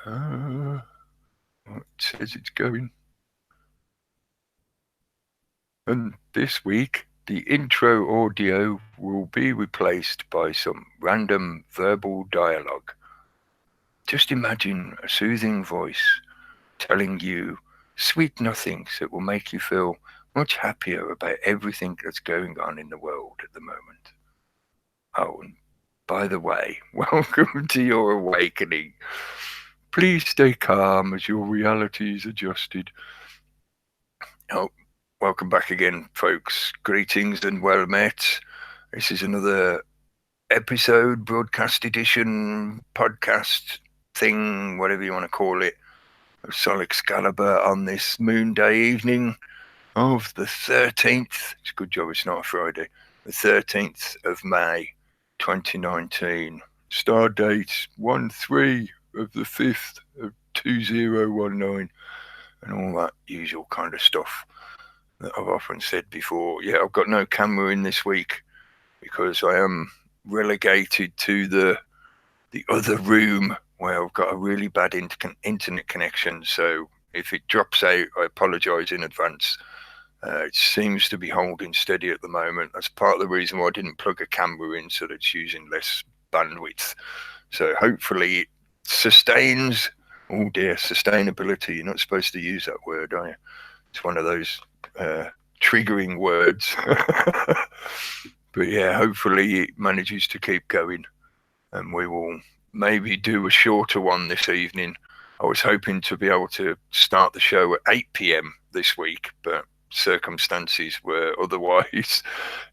It says it's going. And this week, the intro audio will be replaced by some random verbal dialogue. Just imagine a soothing voice telling you sweet nothings that will make you feel much happier about everything that's going on in the world at the moment. Oh, and by the way, welcome to your awakening. Please stay calm as your reality is adjusted. Oh, welcome back again, folks. Greetings and well met. This is another episode, broadcast edition, podcast thing, whatever you want to call it, of Sol Excalibre on this moon day evening of the 13th. It's a good job it's not a Friday. The 13th of May, 2019. Star date 1/3 of the 5th of 2019, and all that usual kind of stuff that I've often said before. Yeah, I've got no camera in this week because I am relegated to the other room where I've got a really bad internet connection. So if it drops out, I apologise in advance. It seems to be holding steady at the moment. That's part of the reason why I didn't plug a camera in, so that it's using less bandwidth. So hopefully it sustains. Oh dear, sustainability. You're not supposed to use that word, are you? It's one of those triggering words. But yeah, hopefully it manages to keep going, and we will maybe do a shorter one this evening. I was hoping to be able to start the show at 8 p.m. this week, but circumstances were otherwise.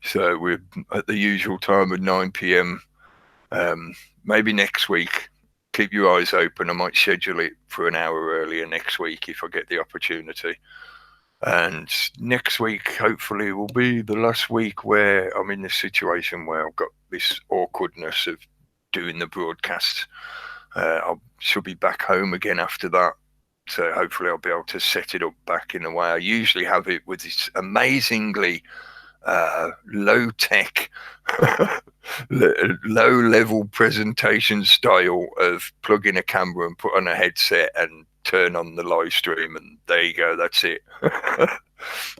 So we're at the usual time of 9 p.m. Maybe next week. Keep your eyes open. I might schedule it for an hour earlier next week if I get the opportunity. And next week, hopefully, will be the last week where I'm in this situation where I've got this awkwardness of doing the broadcast. I should be back home again after that. So hopefully I'll be able to set it up back in the way I usually have it, with this amazingly low-tech, low-level presentation style of plugging a camera and put on a headset and turn on the live stream, and there you go, that's it.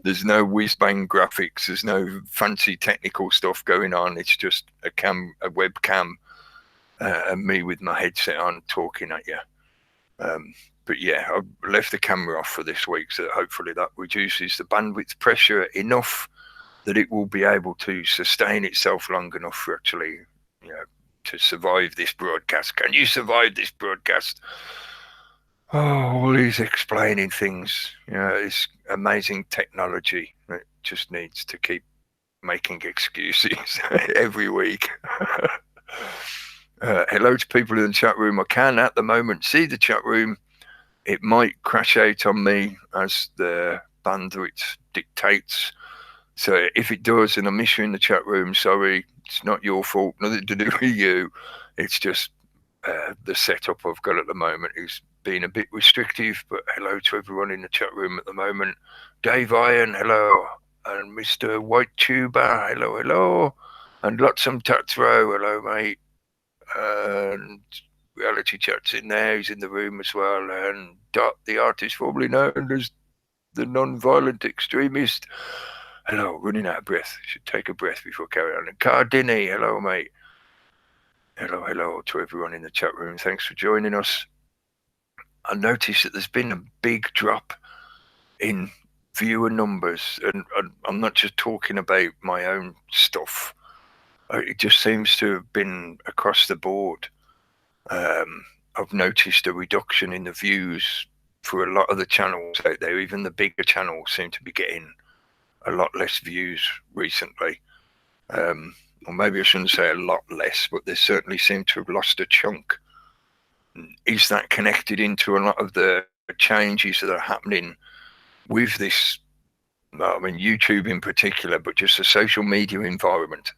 There's no whiz-bang graphics, there's no fancy technical stuff going on. It's just a webcam, and me with my headset on talking at you. But yeah, I've left the camera off for this week, so hopefully that reduces the bandwidth pressure enough that it will be able to sustain itself long enough for actually, to survive this broadcast. Can you survive this broadcast? Oh, all these explaining things. It's amazing technology. It just needs to keep making excuses every week. Hello to people in the chat room. I can at the moment see the chat room. It might crash out on me as the bandwidth dictates. So if it does and I miss you in the chat room, sorry, it's not your fault, nothing to do with you. It's just the setup I've got at the moment is being a bit restrictive. But hello to everyone in the chat room at the moment. Dave Iron, hello. And Mr. White Tuber, hello. And Lotsam Tatro, hello, mate. And Reality Chat's in there, he's in the room as well. And Dot, the artist formerly known as the non-violent extremist. Hello, running out of breath. Should take a breath before carrying on. And Cardini, hello, mate. Hello to everyone in the chat room. Thanks for joining us. I noticed that there's been a big drop in viewer numbers, and I'm not just talking about my own stuff. It just seems to have been across the board. I've noticed a reduction in the views for a lot of the channels out there. Even the bigger channels seem to be getting a lot less views recently. Or maybe I shouldn't say a lot less, but they certainly seem to have lost a chunk. Is that connected into a lot of the changes that are happening with this, YouTube in particular, but just the social media environment?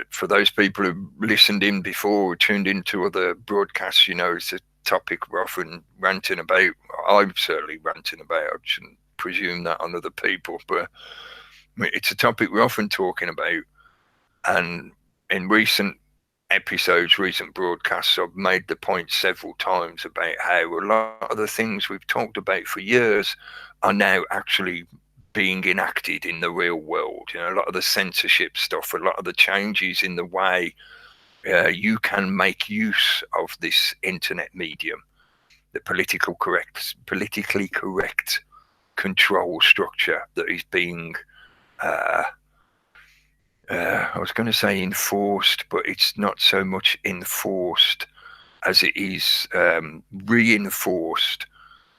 For those people who listened in before or tuned into other broadcasts, it's a topic we're often ranting about. I'm certainly ranting about. I shouldn't presume that on other people, but it's a topic we're often talking about. And in recent episodes, recent broadcasts, I've made the point several times about how a lot of the things we've talked about for years are now actually being enacted in the real world. You know, a lot of the censorship stuff, a lot of the changes in the way you can make use of this internet medium, the politically correct control structure that is being I was going to say enforced, but it's not so much enforced as it is reinforced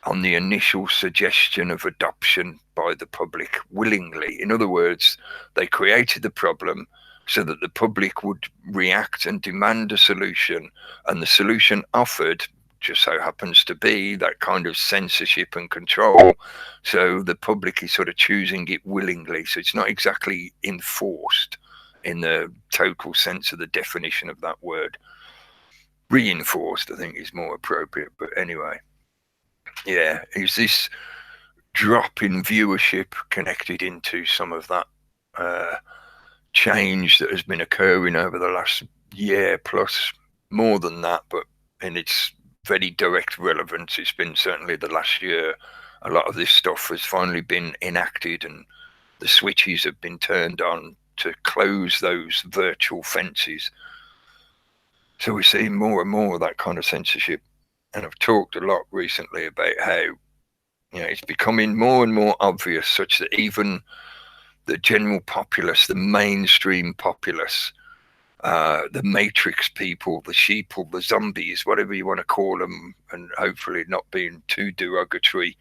on the initial suggestion of adoption by the public willingly. In other words, they created the problem so that the public would react and demand a solution, and the solution offered just so happens to be that kind of censorship and control. So the public is sort of choosing it willingly. So it's not exactly enforced in the total sense of the definition of that word. Reinforced, I think, is more appropriate. But anyway, yeah, is this drop in viewership connected into some of that change that has been occurring over the last year plus? More than that, but in its very direct relevance, it's been certainly the last year. A lot of this stuff has finally been enacted, and the switches have been turned on to close those virtual fences. So we're seeing more and more of that kind of censorship. And I've talked a lot recently about how, it's becoming more and more obvious, such that even the general populace, the mainstream populace, the matrix people, the sheeple, the zombies, whatever you want to call them, and hopefully not being too derogatory,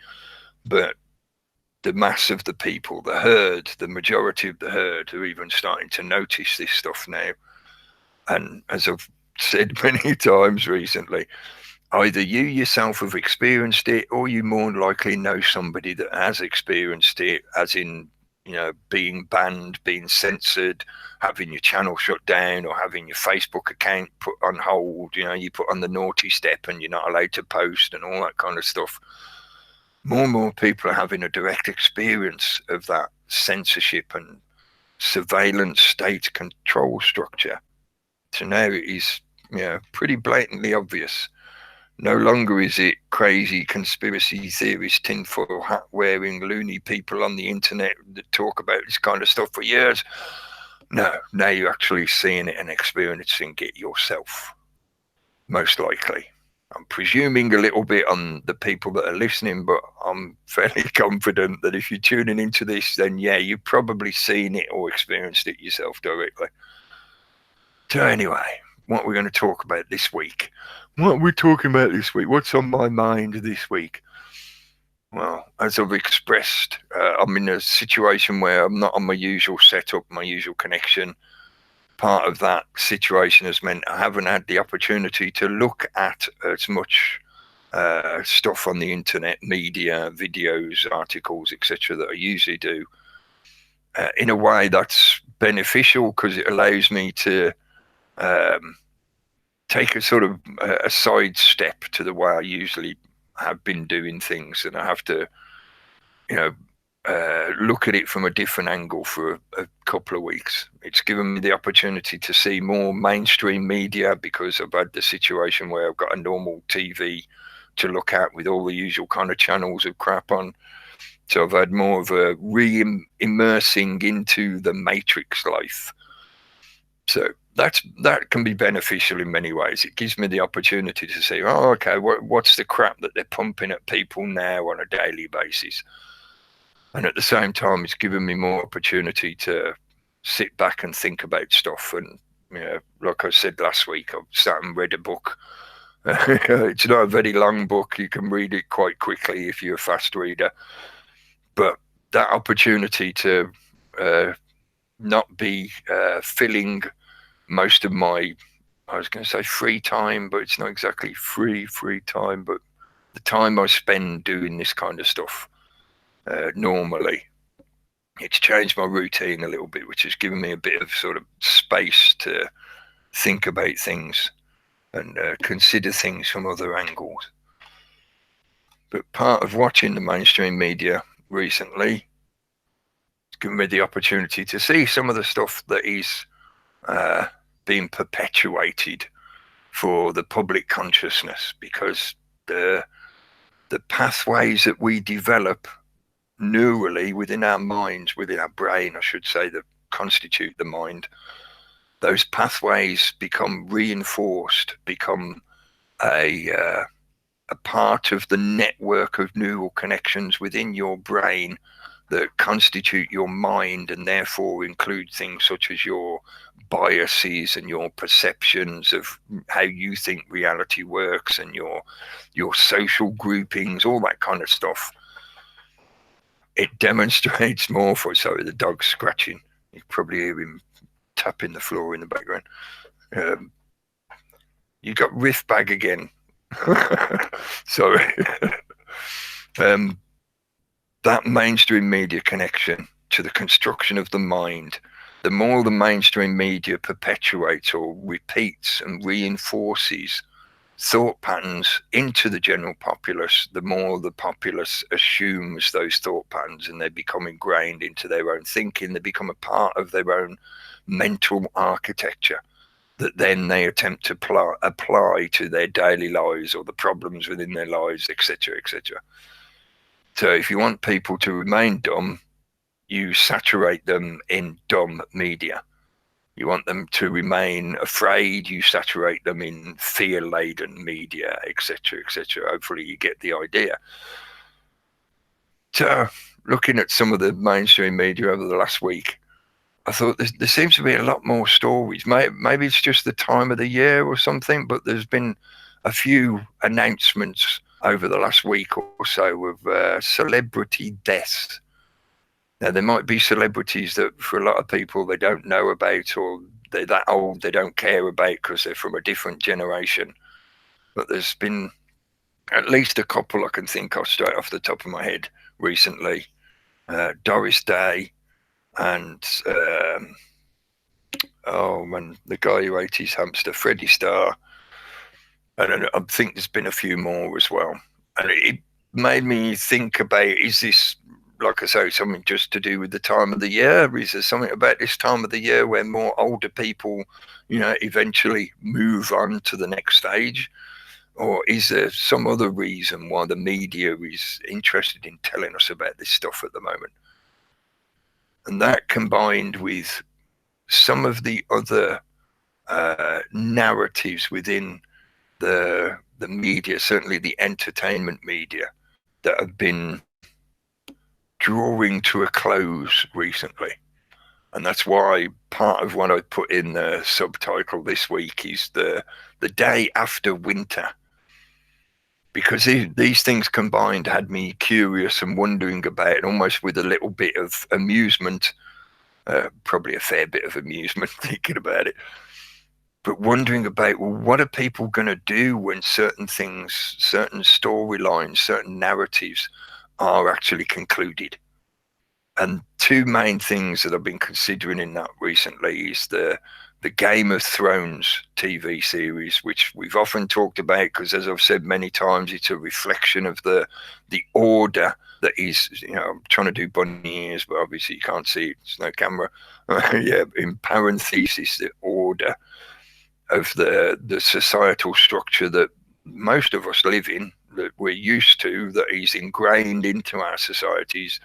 but the mass of the people, the herd, the majority of the herd are even starting to notice this stuff now. And as I've said many times recently, either you yourself have experienced it, or you more likely know somebody that has experienced it, as in, being banned, being censored, having your channel shut down, or having your Facebook account put on hold. You put on the naughty step and you're not allowed to post and all that kind of stuff. More and more people are having a direct experience of that censorship and surveillance state control structure. So now it is, pretty blatantly obvious. No longer is it crazy conspiracy theorists, tinfoil hat wearing loony people on the internet that talk about this kind of stuff for years. No, now you're actually seeing it and experiencing it yourself, most likely. I'm presuming a little bit on the people that are listening, but I'm fairly confident that if you're tuning into this, then yeah, you've probably seen it or experienced it yourself directly. So anyway, what we're going to talk about this week. What's on my mind this week? Well, as I've expressed, I'm in a situation where I'm not on my usual setup, my usual connection. Part of that situation has meant I haven't had the opportunity to look at as much stuff on the internet, media, videos, articles, etc. that I usually do. In a way that's beneficial, because it allows me to take a sort of a side step to the way I usually have been doing things, and I have to, look at it from a different angle for a couple of weeks. It's given me the opportunity to see more mainstream media, because I've had the situation where I've got a normal TV to look at with all the usual kind of channels of crap on. So I've had more of a immersing into the matrix life. So that can be beneficial in many ways. It gives me the opportunity to see, okay, what's the crap that they're pumping at people now on a daily basis? And at the same time, it's given me more opportunity to sit back and think about stuff. And, like I said last week, I've sat and read a book. It's not a very long book. You can read it quite quickly if you're a fast reader. But that opportunity to not be filling most of my, I was going to say free time, but it's not exactly free time, but the time I spend doing this kind of stuff normally, it's changed my routine a little bit, which has given me a bit of sort of space to think about things and consider things from other angles. But part of watching the mainstream media recently, it's given me the opportunity to see some of the stuff that is being perpetuated for the public consciousness, because the pathways that we develop neurally within our minds, within our brain, I should say, that constitute the mind, those pathways become reinforced, become a part of the network of neural connections within your brain that constitute your mind, and therefore include things such as your biases and your perceptions of how you think reality works, and your social groupings, all that kind of stuff. It demonstrates more for, sorry, the dog's scratching. You probably hear him tapping the floor in the background. You got riff bag again. Sorry. That mainstream media connection to the construction of the mind, the more the mainstream media perpetuates or repeats and reinforces thought patterns into the general populace, the more the populace assumes those thought patterns, and they become ingrained into their own thinking. They become a part of their own mental architecture that then they attempt to apply to their daily lives or the problems within their lives, etc., etc. So if you want people to remain dumb, you saturate them in dumb media. You want them to remain afraid, you saturate them in fear-laden media, etc., etc. Hopefully you get the idea. So looking at some of the mainstream media over the last week, I thought there seems to be a lot more stories. Maybe it's just the time of the year or something, but there's been a few announcements over the last week or so of celebrity deaths. Now, there might be celebrities that for a lot of people they don't know about, or they're that old they don't care about because they're from a different generation. But there's been at least a couple I can think of straight off the top of my head recently. Doris Day and the guy who ate his hamster, Freddie Starr. And I think there's been a few more as well. And it made me think about, is this, like I say, something just to do with the time of the year? Is there something about this time of the year where more older people, eventually move on to the next stage? Or is there some other reason why the media is interested in telling us about this stuff at the moment? And that combined with some of the other narratives within the media, certainly the entertainment media, that have been drawing to a close recently. And that's why part of what I put in the subtitle this week is the day after winter. Because these things combined had me curious and wondering about it, almost with a little bit of amusement, probably a fair bit of amusement thinking about it, but wondering about, well, what are people going to do when certain things, certain storylines, certain narratives are actually concluded? And two main things that I've been considering in that recently is the Game of Thrones TV series, which we've often talked about because, as I've said many times, it's a reflection of the order that is, I'm trying to do bunny ears, but obviously you can't see it, there's no camera. Yeah, in parentheses, the order of the societal structure that most of us live in, that we're used to, that is ingrained into our societies,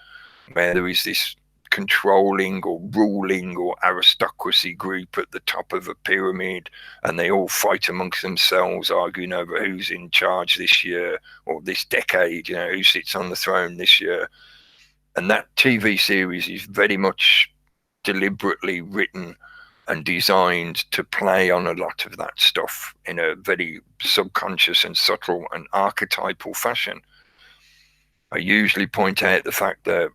where there is this controlling or ruling or aristocracy group at the top of a pyramid, and they all fight amongst themselves, arguing over who's in charge this year or this decade, who sits on the throne this year. And that TV series is very much deliberately written and designed to play on a lot of that stuff in a very subconscious and subtle and archetypal fashion. I usually point out the fact that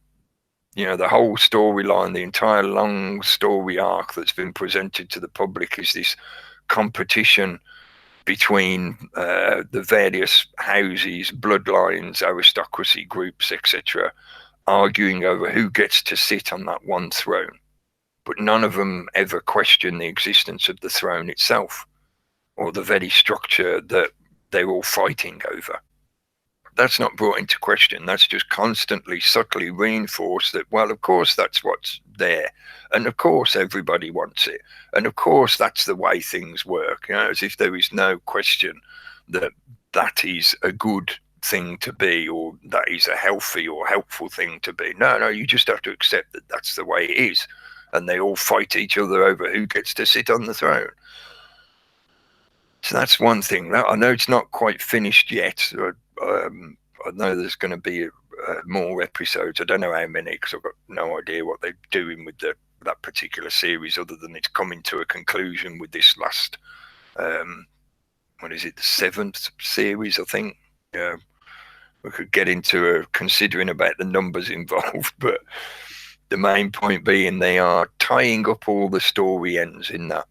the whole storyline, the entire long story arc that's been presented to the public is this competition between the various houses, bloodlines, aristocracy groups, etc., arguing over who gets to sit on that one throne. But none of them ever question the existence of the throne itself or the very structure that they're all fighting over. that's not brought into question. That's just constantly, subtly reinforced that, well, of course, that's what's there. And of course, everybody wants it. And of course, that's the way things work, as if there is no question that that is a good thing to be, or that is a healthy or helpful thing to be. No, you just have to accept that that's the way it is. And they all fight each other over who gets to sit on the throne. So that's one thing. I know it's not quite finished yet. I know there's going to be more episodes. I don't know how many, because I've got no idea what they're doing with that particular series, other than it's coming to a conclusion with this last, what is it, the 7th series, I think. We could get into considering about the numbers involved, but the main point being they are tying up all the story ends in that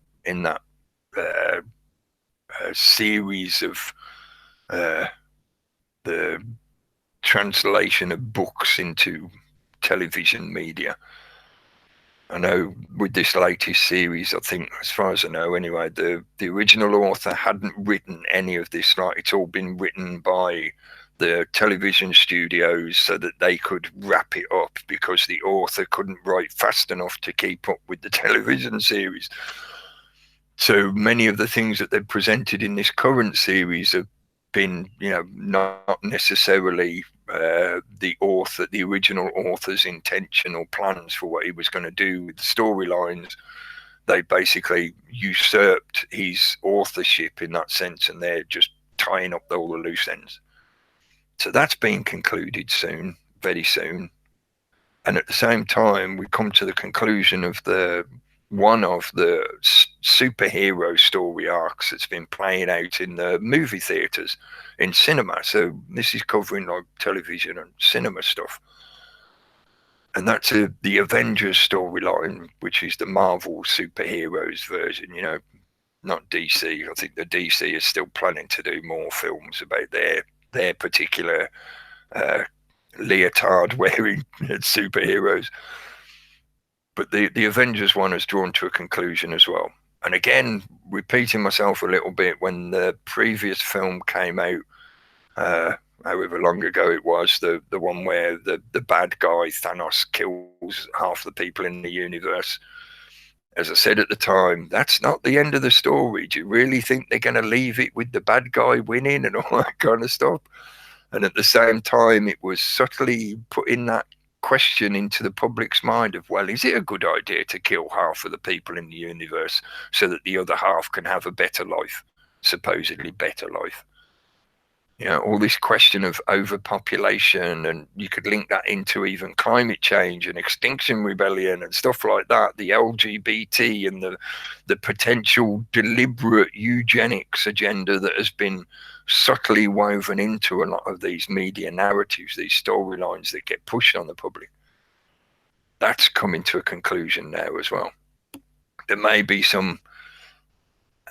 series of the translation of books into television media. I know with this latest series, I think, as far as I know anyway, the original author hadn't written any of this. Like, it's all been written by the television studios so that they could wrap it up, because the author couldn't write fast enough to keep up with the television series. So many of the things that they've presented in this current series have been, not necessarily the original author's intention or plans for what he was going to do with the storylines. They basically usurped his authorship in that sense, and they're just tying up all the loose ends. So that's being concluded soon, very soon. And at the same time, we come to the conclusion of one of the superhero story arcs that's been playing out in the movie theaters, in cinema. So this is covering like television and cinema stuff. And that's the Avengers storyline, which is the Marvel superheroes version, not DC. I think the DC is still planning to do more films about their particular leotard wearing superheroes. But the Avengers one has drawn to a conclusion as well. And again, repeating myself a little bit, when the previous film came out, however long ago it was, the one where the bad guy Thanos kills half the people in the universe, as I said at the time, that's not the end of the story. Do you really think they're going to leave it with the bad guy winning and all that kind of stuff? And at the same time, it was subtly putting that question into the public's mind of, well, is it a good idea to kill half of the people in the universe so that the other half can have a better life, supposedly better life? All this question of overpopulation, and you could link that into even climate change and Extinction Rebellion and stuff like that, the LGBT and the potential deliberate eugenics agenda that has been subtly woven into a lot of these media narratives, these storylines that get pushed on the public. That's coming to a conclusion now as well. There may be some,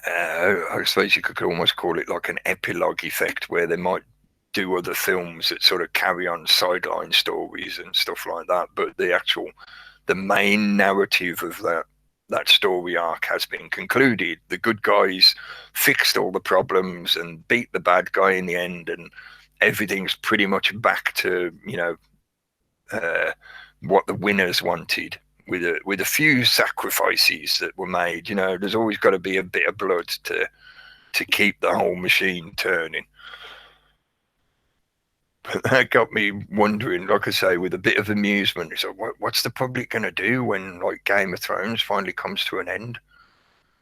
I suppose you could almost call it like an epilogue effect, where they might do other films that sort of carry on sideline stories and stuff like that. But the main narrative of that story arc has been concluded. The good guys fixed all the problems and beat the bad guy in the end, and everything's pretty much back to what the winners wanted, with a few sacrifices that were made. There's always got to be a bit of blood to keep the whole machine turning. But that got me wondering, like I say, with a bit of amusement. So what's the public going to do when, like, Game of Thrones finally comes to an end?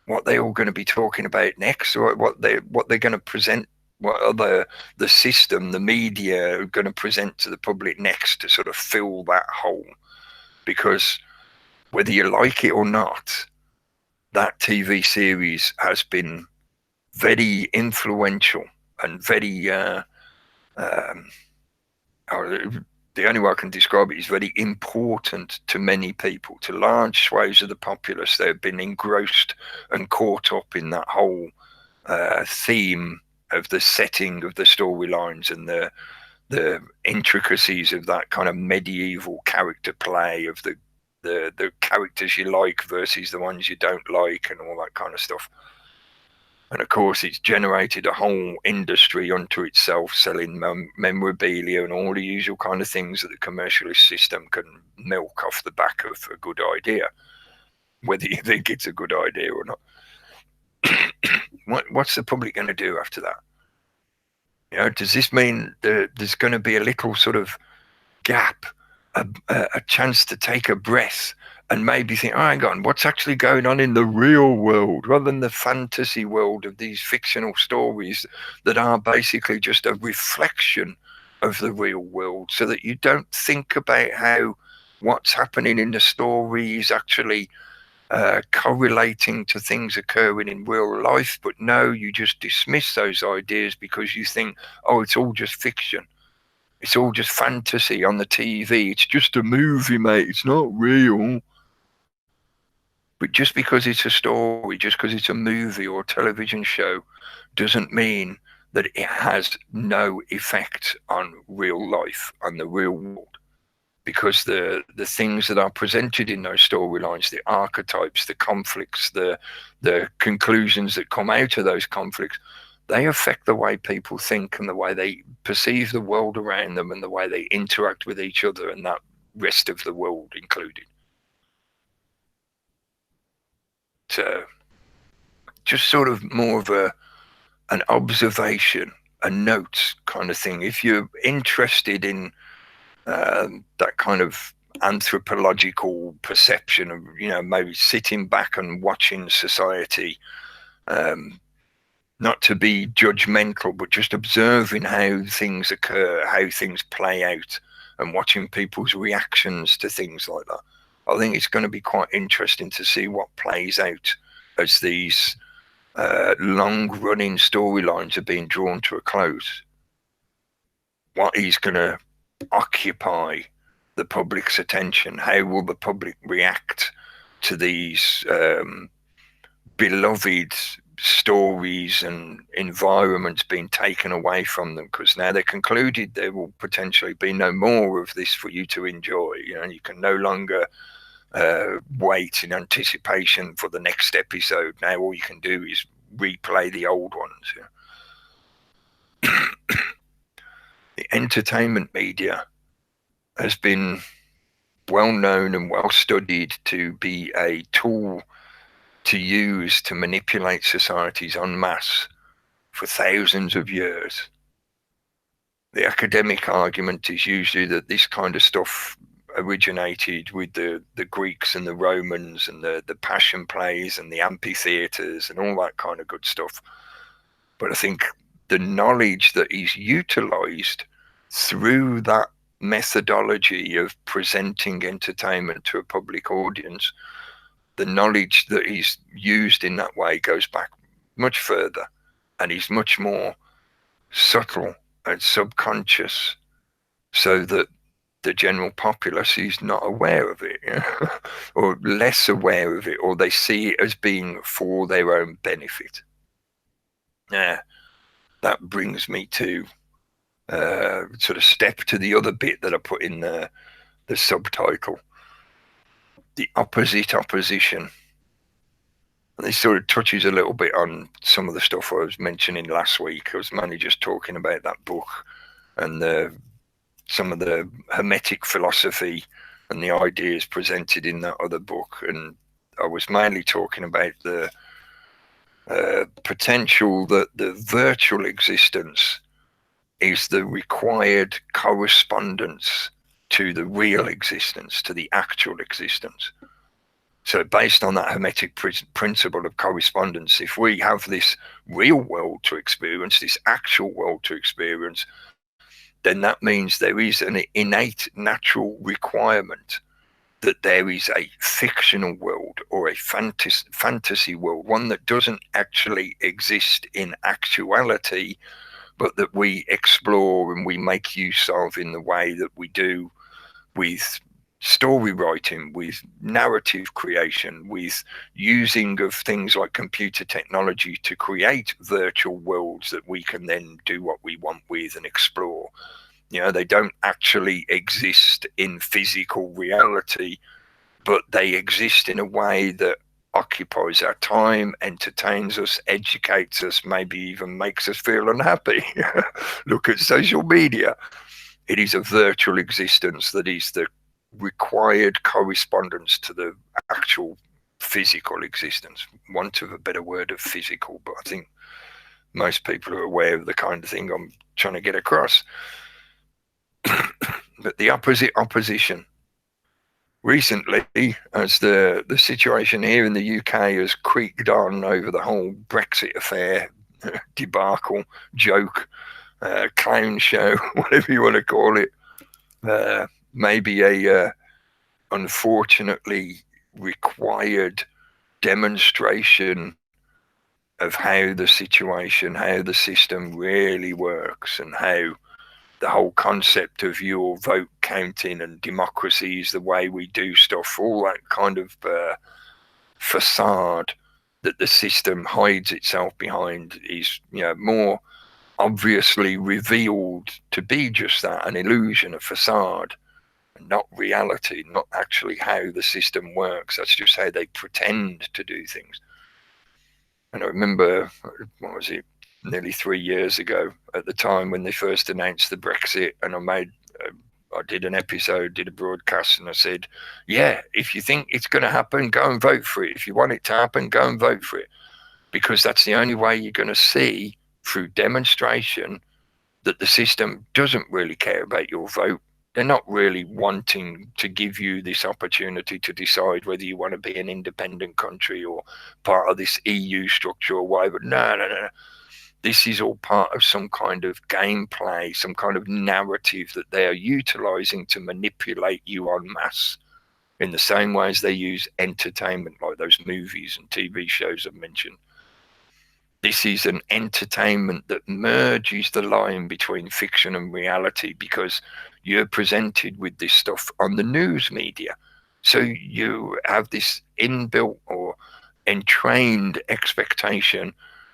What they all going to be talking about next, or what they're going to present? What are the system, the media, are going to present to the public next to sort of fill that hole? Because whether you like it or not, that TV series has been very influential and very the only way I can describe it is very important to many people, to large swathes of the populace. They've been engrossed and caught up in that whole theme of the setting of the storylines and the intricacies of that kind of medieval character play of the characters you like versus the ones you don't like, and all that kind of stuff. And of course, it's generated a whole industry unto itself, selling memorabilia and all the usual kind of things that the commercialist system can milk off the back of a good idea, whether you think it's a good idea or not. What's the public going to do after that? Does this mean there's going to be a little sort of gap, a chance to take a breath and maybe think, oh, hang on, what's actually going on in the real world, rather than the fantasy world of these fictional stories that are basically just a reflection of the real world, so that you don't think about how what's happening in the story is actually correlating to things occurring in real life. But no, you just dismiss those ideas because you think, oh, it's all just fiction. It's all just fantasy on the TV. It's just a movie, mate. It's not real. But just because it's a story, just because it's a movie or a television show, doesn't mean that it has no effect on real life, on the real world. Because the things that are presented in those storylines, the archetypes, the conflicts, the conclusions that come out of those conflicts, they affect the way people think and the way they perceive the world around them and the way they interact with each other, and that rest of the world included. So just sort of more of an observation, a note kind of thing. If you're interested in that kind of anthropological perception of, maybe sitting back and watching society, not to be judgmental, but just observing how things occur, how things play out, and watching people's reactions to things like that. I think it's going to be quite interesting to see what plays out as these long-running storylines are being drawn to a close. What is going to occupy the public's attention? How will the public react to these beloved stories and environments being taken away from them? Because now they're concluded there will potentially be no more of this for you to enjoy. You can no longer wait in anticipation for the next episode. Now all you can do is replay the old ones. The entertainment media has been well known and well studied to be a tool to use to manipulate societies en masse for thousands of years. The academic argument is usually that this kind of stuff originated with the Greeks and the Romans and the passion plays and the amphitheaters and all that kind of good stuff. But I think the knowledge that is utilized through that methodology of presenting entertainment to a public audience, the knowledge that is used in that way goes back much further and is much more subtle and subconscious, so that the general populace is not aware of it, or less aware of it, or they see it as being for their own benefit. Now, that brings me to sort of step to the other bit that I put in the subtitle, the opposite opposition. And this sort of touches a little bit on some of the stuff I was mentioning last week. I was mainly just talking about that book and some of the Hermetic philosophy and the ideas presented in that other book. And I was mainly talking about the potential that the virtual existence is the required correspondence to the real existence, to the actual existence. So based on that Hermetic principle of correspondence, if we have this real world to experience, this actual world to experience, then that means there is an innate natural requirement that there is a fictional world or a fantasy world, one that doesn't actually exist in actuality, but that we explore and we make use of in the way that we do with story writing, with narrative creation, with using of things like computer technology to create virtual worlds that we can then do what we want with and explore. They don't actually exist in physical reality, but they exist in a way that occupies our time, entertains us, educates us, maybe even makes us feel unhappy. Look at social media. It is a virtual existence that is the required correspondence to the actual physical existence. Want of a better word of physical, but I think most people are aware of the kind of thing I'm trying to get across. But the opposition. Recently, as the situation here in the UK has creaked on over the whole Brexit affair, debacle, joke, clown show, whatever you want to call it, maybe a unfortunately required demonstration of how the situation, how the system really works, and how the whole concept of your vote counting and democracy is the way we do stuff, all that kind of facade that the system hides itself behind is, more obviously revealed to be just that, an illusion, a facade, and not reality, not actually how the system works. That's just how they pretend to do things. And I remember, what was it, nearly 3 years ago, at the time when they first announced the Brexit, and I did an episode, did a broadcast, and I said, yeah, if you think it's going to happen, go and vote for it. If you want it to happen, go and vote for it. Because that's the only way you're going to see through demonstration that the system doesn't really care about your vote. They're not really wanting to give you this opportunity to decide whether you want to be an independent country or part of this EU structure or whatever. No. This is all part of some kind of gameplay, some kind of narrative that they are utilizing to manipulate you en masse, in the same way as they use entertainment, like those movies and TV shows I've mentioned. This is an entertainment that merges the line between fiction and reality, because you're presented with this stuff on the news media. So you have this inbuilt or entrained expectation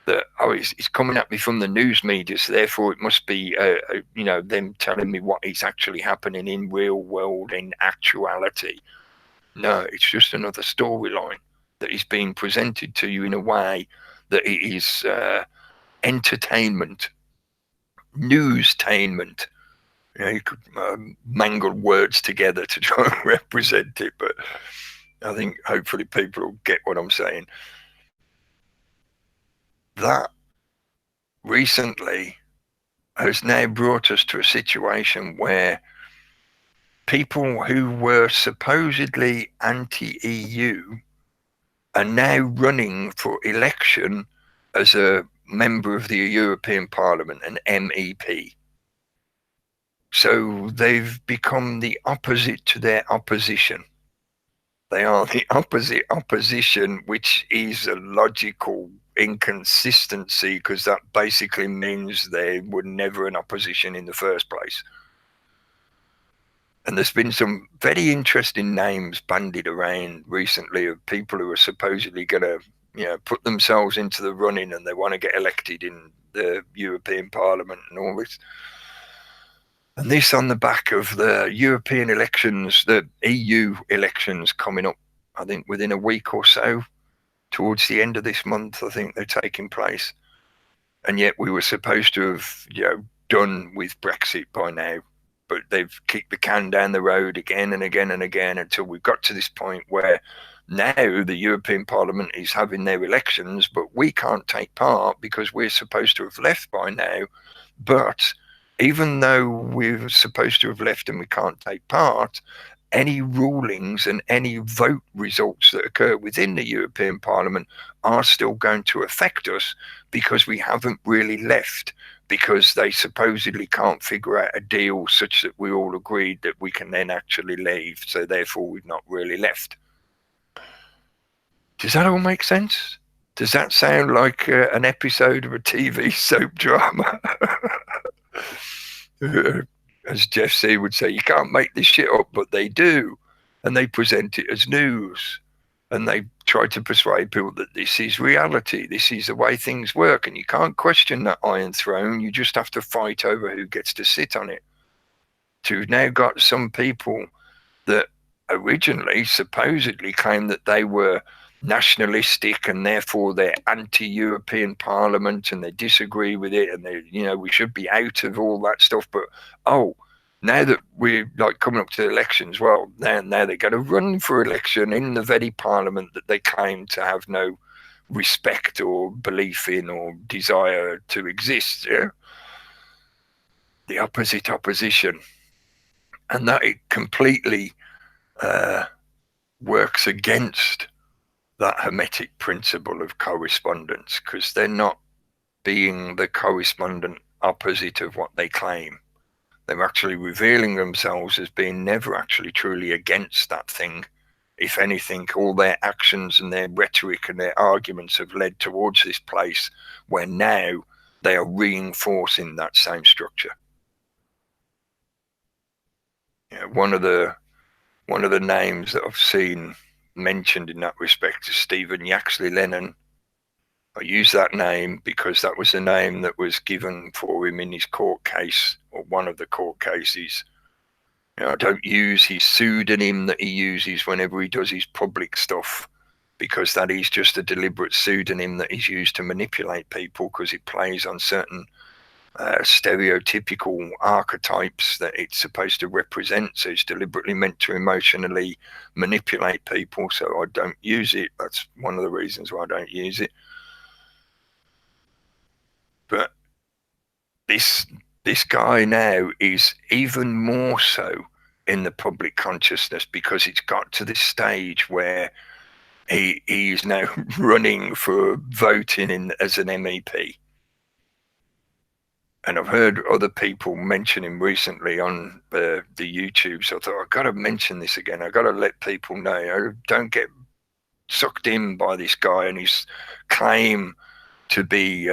that, it's coming at me from the news media, so therefore it must be, them telling me what is actually happening in real world, in actuality. No, it's just another storyline that is being presented to you in a way that it is entertainment, newstainment. You could mangle words together to try and represent it, but I think hopefully people will get what I'm saying. That recently has now brought us to a situation where people who were supposedly anti-EU are now running for election as a member of the European Parliament, an MEP. So they've become the opposite to their opposition. They are the opposite opposition, which is a logical inconsistency, because that basically means they were never an opposition in the first place. And there's been some very interesting names bandied around recently of people who are supposedly going to, put themselves into the running, and they want to get elected in the European Parliament and all this. And this on the back of the European elections, the EU elections coming up, I think within a week or so, towards the end of this month, I think they're taking place. And yet we were supposed to have, done with Brexit by now. But they've kicked the can down the road again and again and again until we've got to this point where now the European Parliament is having their elections, but we can't take part because we're supposed to have left by now. But even though we're supposed to have left and we can't take part, any rulings and any vote results that occur within the European Parliament are still going to affect us, because we haven't really left, because they supposedly can't figure out a deal such that we all agreed that we can then actually leave. So therefore we've not really left. Does that all make sense? Does that sound like an episode of a TV soap drama? As Jeff C would say, you can't make this shit up, but they do. And they present it as news. And they try to persuade people that this is reality. This is the way things work. And you can't question that Iron Throne. You just have to fight over who gets to sit on it. So we've now got some people that originally supposedly claimed that they were nationalistic, and therefore they're anti-European Parliament and they disagree with it, and they, we should be out of all that stuff. But now that we're like coming up to the elections, well, now they're going to run for election in the very Parliament that they claim to have no respect or belief in or desire to exist. Yeah, the opposite opposition, and that it completely works against that hermetic principle of correspondence, because they're not being the correspondent opposite of what they claim. They're actually revealing themselves as being never actually truly against that thing. If anything, all their actions and their rhetoric and their arguments have led towards this place where now they are reinforcing that same structure. One of the names that I've seen mentioned in that respect is Stephen Yaxley Lennon. I use that name because that was the name that was given for him in his court case, or one of the court cases. I don't use his pseudonym that he uses whenever he does his public stuff, because that is just a deliberate pseudonym that is used to manipulate people, because it plays on certain stereotypical archetypes that it's supposed to represent. So it's deliberately meant to emotionally manipulate people. So I don't use it. That's one of the reasons why I don't use it. But this guy now is even more so in the public consciousness, because it's got to this stage where he is now running for voting as an MEP. And I've heard other people mention him recently on the YouTube, so I thought, I've got to mention this again. I've got to let people know, don't get sucked in by this guy and his claim to be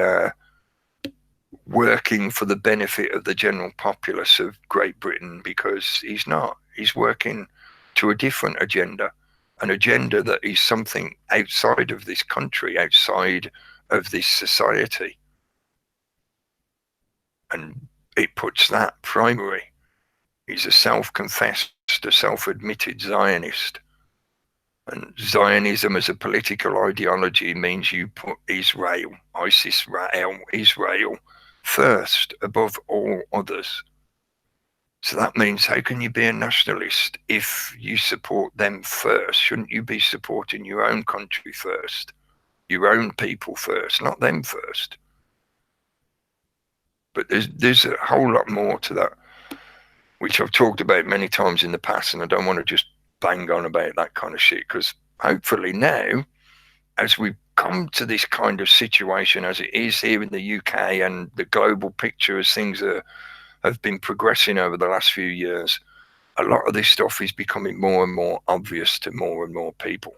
working for the benefit of the general populace of Great Britain, because he's not. He's working to a different agenda, an agenda that is something outside of this country, outside of this society. And it puts that primary. He's a self-confessed, a self-admitted Zionist. And Zionism as a political ideology means you put Israel, Israel first above all others. So that means, how can you be a nationalist if you support them first? Shouldn't you be supporting your own country first, your own people first, not them first? But there's a whole lot more to that, which I've talked about many times in the past, and I don't want to just bang on about that kind of shit, because hopefully now, as we've come to this kind of situation as it is here in the UK and the global picture as things have been progressing over the last few years, a lot of this stuff is becoming more and more obvious to more and more people.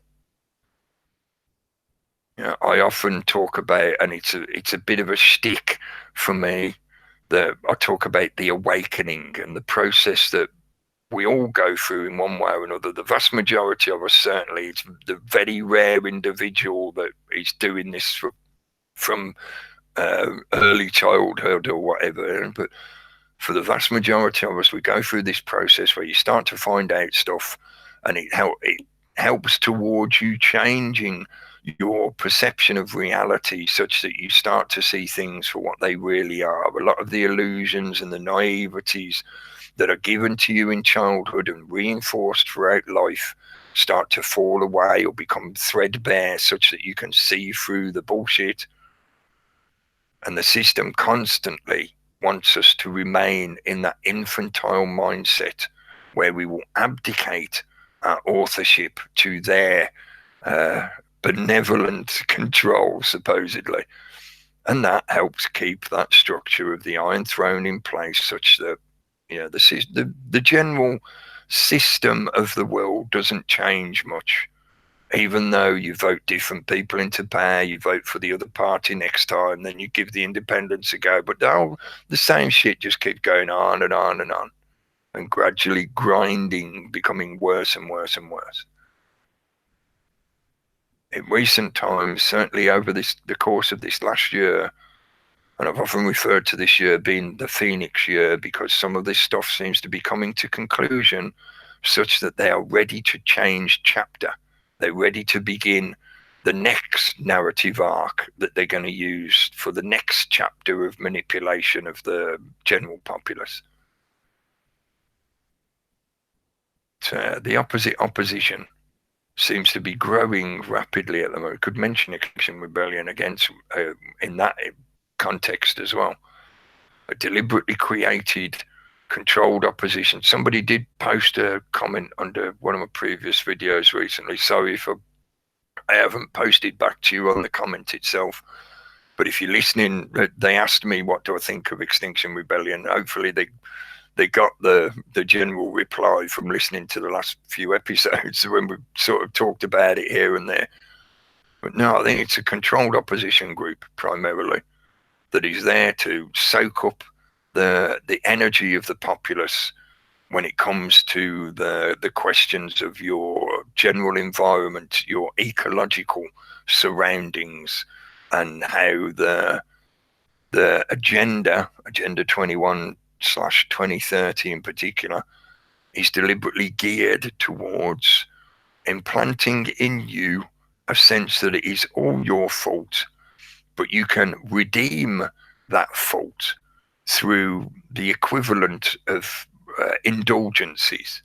I often talk about, and it's a bit of a shtick for me, that I talk about the awakening and the process that we all go through in one way or another. The vast majority of us, certainly, it's the very rare individual that is doing this from early childhood or whatever. But for the vast majority of us, we go through this process where you start to find out stuff, and it helps towards you changing your perception of reality, such that you start to see things for what they really are. A lot of the illusions and the naiveties that are given to you in childhood and reinforced throughout life start to fall away or become threadbare, such that you can see through the bullshit. And the system constantly wants us to remain in that infantile mindset where we will abdicate our authorship to their benevolent control, supposedly. And that helps keep that structure of the Iron Throne in place, such that the general system of the world doesn't change much. Even though you vote different people into power, you vote for the other party next time, then you give the independents a go. But the same shit just keeps going on and on and on, and gradually grinding, becoming worse and worse and worse. In recent times, certainly over the course of this last year, and I've often referred to this year being the Phoenix year, because some of this stuff seems to be coming to conclusion such that they are ready to change chapter. They're ready to begin the next narrative arc that they're going to use for the next chapter of manipulation of the general populace. So the opposition seems to be growing rapidly at the moment. Could mention Extinction Rebellion against in that context as well. A deliberately created, controlled opposition. Somebody did post a comment under one of my previous videos recently. Sorry if I haven't posted back to you on the comment itself. But if you're listening, they asked me what do I think of Extinction Rebellion. Hopefully they got the general reply from listening to the last few episodes when we sort of talked about it here and there. But no, I think it's a controlled opposition group primarily that is there to soak up the energy of the populace when it comes to the questions of your general environment, your ecological surroundings, and how the agenda 21/2030 in particular is deliberately geared towards implanting in you a sense that it is all your fault, but you can redeem that fault through the equivalent of indulgences.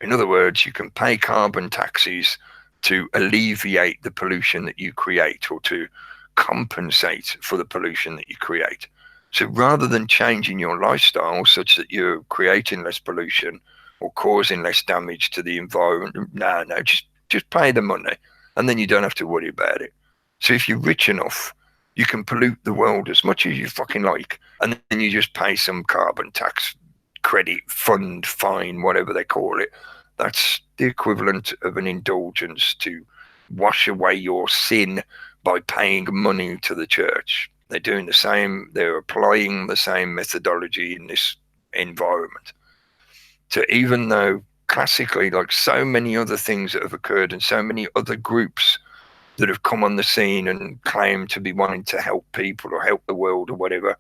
In other words, you can pay carbon taxes to alleviate the pollution that you create, or to compensate for the pollution that you create. So rather than changing your lifestyle such that you're creating less pollution or causing less damage to the environment, no, just pay the money, and then you don't have to worry about it. So if you're rich enough, you can pollute the world as much as you fucking like, and then you just pay some carbon tax credit, fund, fine, whatever they call it. That's the equivalent of an indulgence to wash away your sin by paying money to the church. They're doing the same, they're applying the same methodology in this environment. So even though classically, like so many other things that have occurred and so many other groups that have come on the scene and claim to be wanting to help people or help the world or whatever,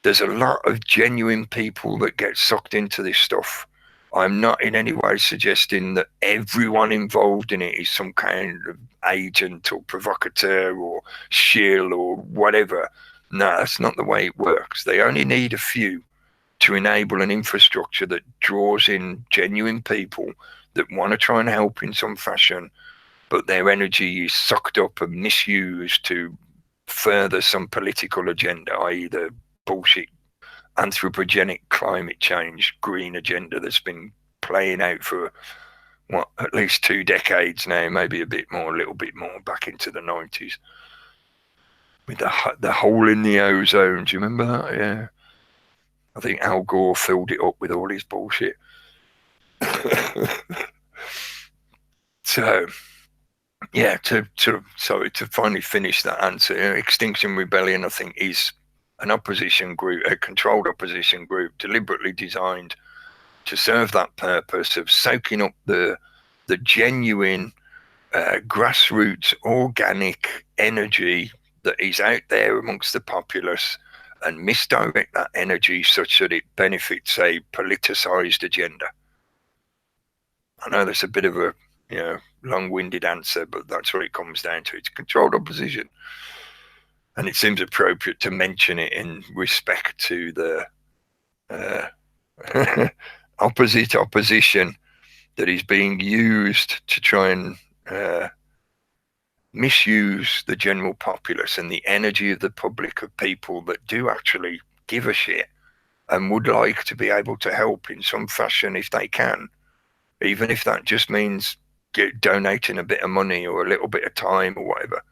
there's a lot of genuine people that get sucked into this stuff. I'm not in any way suggesting that everyone involved in it is some kind of agent or provocateur or shill or whatever. No, that's not the way it works. They only need a few to enable an infrastructure that draws in genuine people that want to try and help in some fashion, but their energy is sucked up and misused to further some political agenda, i.e. the bullshit anthropogenic climate change green agenda that's been playing out for at least 2 decades now, maybe a little bit more, back into the 90s with the hole in the ozone. Do you remember that? Yeah, I think Al Gore filled it up with all his bullshit. So yeah, to finally finish that answer, Extinction Rebellion, I think, is an opposition group, a controlled opposition group, deliberately designed to serve that purpose of soaking up the genuine grassroots organic energy that is out there amongst the populace, and misdirect that energy such that it benefits a politicized agenda. I know that's a bit of a long-winded answer, but that's what it comes down to. It's controlled opposition. And it seems appropriate to mention it in respect to the opposition that is being used to try and misuse the general populace and the energy of the public, of people that do actually give a shit and would like to be able to help in some fashion if they can, even if that just means donating a bit of money or a little bit of time or whatever.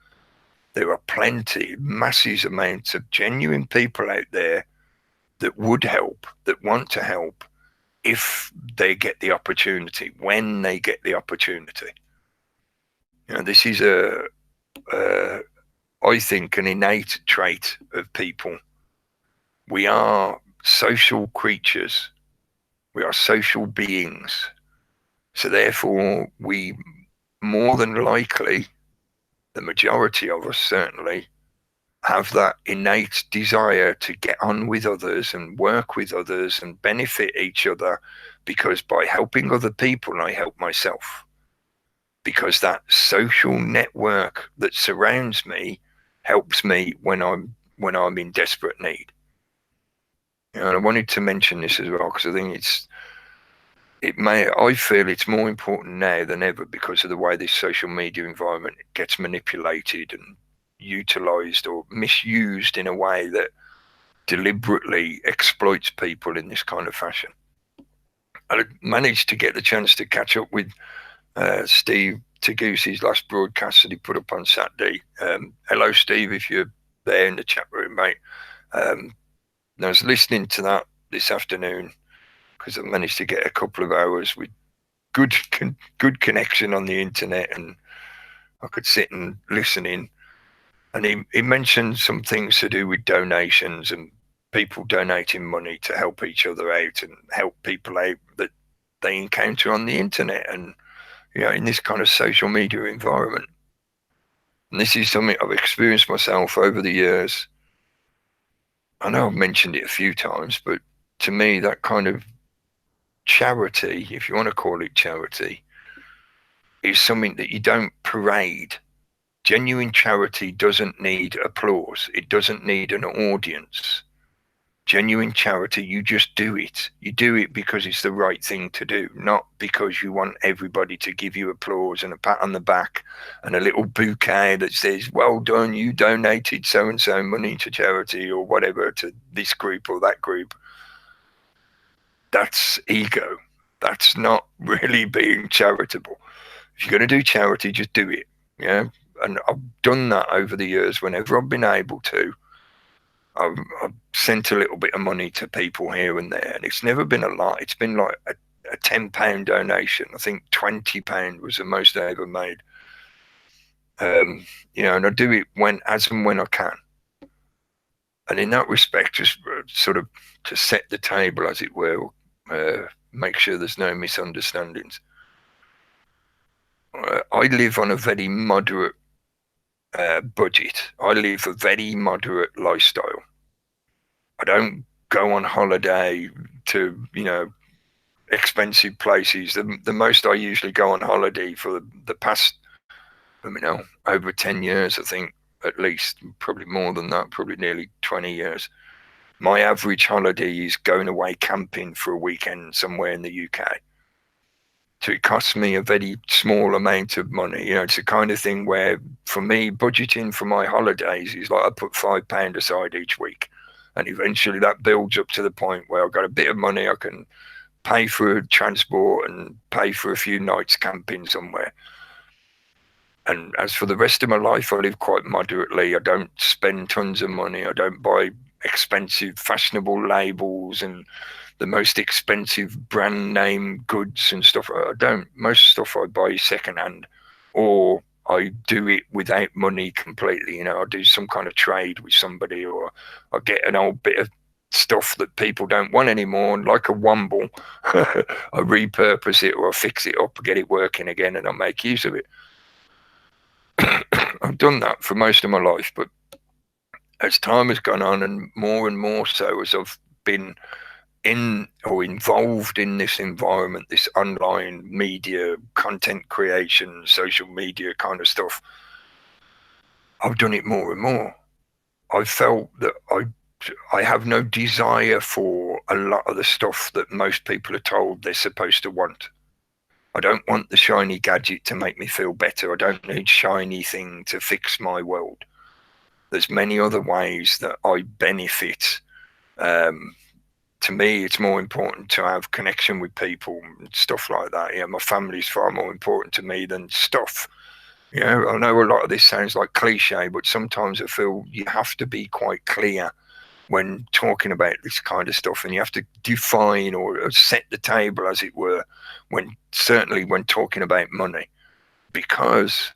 There are plenty, massive amounts of genuine people out there that would help, that want to help, if they get the opportunity, when they get the opportunity. This is I think, an innate trait of people. We are social creatures. We are social beings. So therefore, we more than likely, the majority of us certainly, have that innate desire to get on with others and work with others and benefit each other, because by helping other people, I help myself. because that social network that surrounds me helps me when I'm in desperate need. And I wanted to mention this as well because I think I feel it's more important now than ever because of the way this social media environment gets manipulated and utilized or misused in a way that deliberately exploits people in this kind of fashion. I managed to get the chance to catch up with Steve Tagusi's last broadcast that he put up on Saturday. Hello, Steve, if you're there in the chat room, mate. I was listening to that this afternoon because I managed to get a couple of hours with good connection on the internet, and I could sit and listen in. And he mentioned some things to do with donations and people donating money to help each other out and help people out that they encounter on the internet and, in this kind of social media environment. And this is something I've experienced myself over the years. I know I've mentioned it a few times, but to me, that kind of charity, if you want to call it charity, is something that you don't parade. Genuine charity doesn't need applause. It doesn't need an audience. Genuine charity, you just do it. You do it because it's the right thing to do, not because you want everybody to give you applause and a pat on the back and a little bouquet that says, well done, you donated so-and-so money to charity or whatever to this group or that group. That's ego. That's not really being charitable. If you're going to do charity, just do it. Yeah. And I've done that over the years whenever I've been able to. I've sent a little bit of money to people here and there, and it's never been a lot. It's been like a £10 donation. I think £20 was the most I ever made. And I do it as and when I can. And in that respect, just sort of to set the table, as it were, make sure there's no misunderstandings. I live on a very moderate budget. I live a very moderate lifestyle. I don't go on holiday to, expensive places. The most I usually go on holiday for the past, over 10 years, I think, at least, probably more than that, probably nearly 20 years. My average holiday is going away camping for a weekend somewhere in the UK. So it costs me a very small amount of money. It's the kind of thing where, for me, budgeting for my holidays is like I put £5 aside each week. And eventually that builds up to the point where I've got a bit of money I can pay for transport and pay for a few nights camping somewhere. And as for the rest of my life, I live quite moderately. I don't spend tons of money. I don't buy expensive, fashionable labels and the most expensive brand name goods and stuff. I don't. Most stuff I buy is secondhand, or I do it without money completely. I do some kind of trade with somebody, or I get an old bit of stuff that people don't want anymore, and like a womble, I repurpose it or I fix it up, get it working again, and I make use of it. I've done that for most of my life, but as time has gone on, and more so as I've been in or involved in this environment, this online media, content creation, social media kind of stuff, I've done it more and more. I felt that I have no desire for a lot of the stuff that most people are told they're supposed to want. I don't want the shiny gadget to make me feel better. I don't need shiny thing to fix my world. There's many other ways that I benefit. To me, it's more important to have connection with people and stuff like that. My family's far more important to me than stuff. I know a lot of this sounds like cliche, but sometimes I feel you have to be quite clear when talking about this kind of stuff, and you have to define or set the table, as it were, certainly when talking about money, because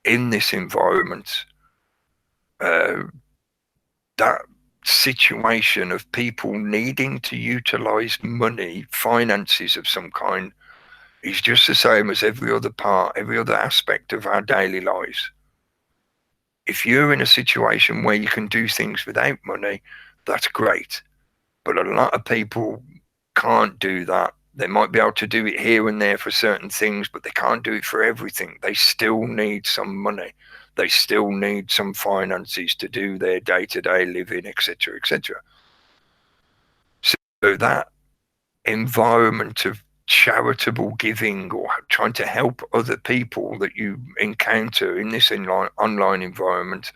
in this environment, that situation of people needing to utilize money, finances of some kind, is just the same as every other aspect of our daily lives. If you're in a situation where you can do things without money, that's great. But a lot of people can't do that They might be able to do it here and there for certain things, but they can't do it for everything. They still need some money. They still need some finances to do their day-to-day living, etc., etc. So that environment of charitable giving or trying to help other people that you encounter in this online environment,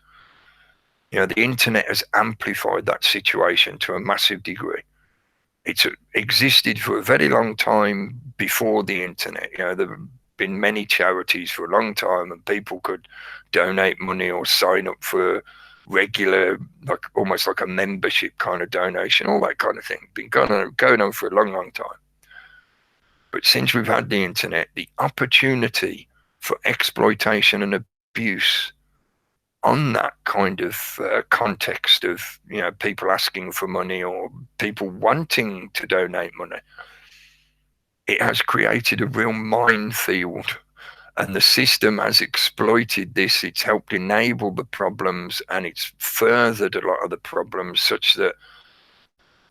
the internet has amplified that situation to a massive degree. It's existed for a very long time before the internet. There have been many charities for a long time, and people could donate money or sign up for regular, like almost like a membership kind of donation, all that kind of thing. Been going on for a long, long time. But since we've had the internet, the opportunity for exploitation and abuse on that kind of context of people asking for money or people wanting to donate money, it has created a real minefield, and the system has exploited this. It's helped enable the problems, and it's furthered a lot of the problems, such that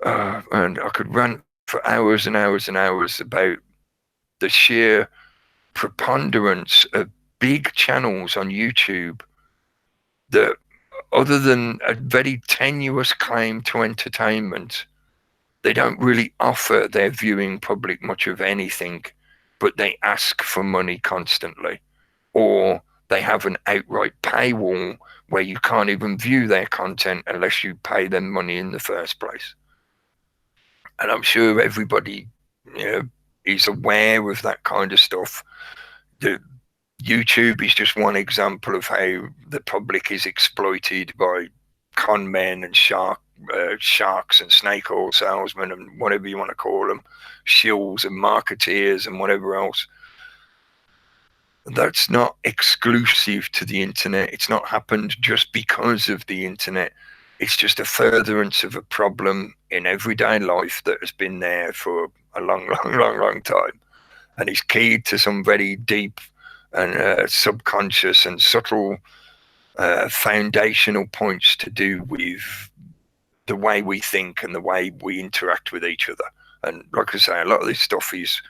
and I could rant for hours and hours and hours about the sheer preponderance of big channels on YouTube that, other than a very tenuous claim to entertainment, they don't really offer their viewing public much of anything, but they ask for money constantly, or they have an outright paywall where you can't even view their content unless you pay them money in the first place. And I'm sure everybody is aware of that kind of stuff. The YouTube is just one example of how the public is exploited by con men and sharks and snake oil salesmen and whatever you want to call them, shills and marketeers and whatever else. That's not exclusive to the internet. It's not happened just because of the internet. It's just a furtherance of a problem in everyday life that has been there for a long, long, long, long time, and is keyed to some very deep and subconscious and subtle foundational points to do with the way we think and the way we interact with each other. And like I say, a lot of this stuff is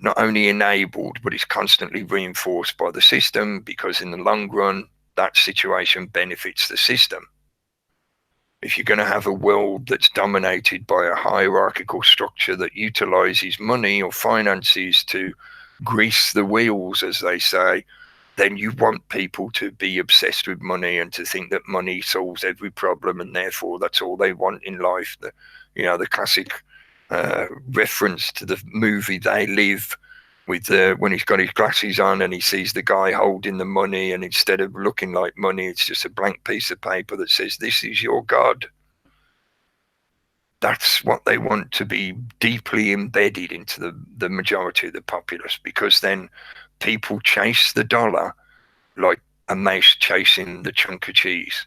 not only enabled, but it's constantly reinforced by the system, because in the long run, that situation benefits the system. If you're going to have a world that's dominated by a hierarchical structure that utilizes money or finances to grease the wheels, as they say, then you want people to be obsessed with money and to think that money solves every problem, and therefore that's all they want in life. The classic reference to the movie They Live, with when he's got his glasses on and he sees the guy holding the money, and instead of looking like money, it's just a blank piece of paper that says, "This is your God." That's what they want to be deeply embedded into the majority of the populace, because then people chase the dollar like a mouse chasing the chunk of cheese,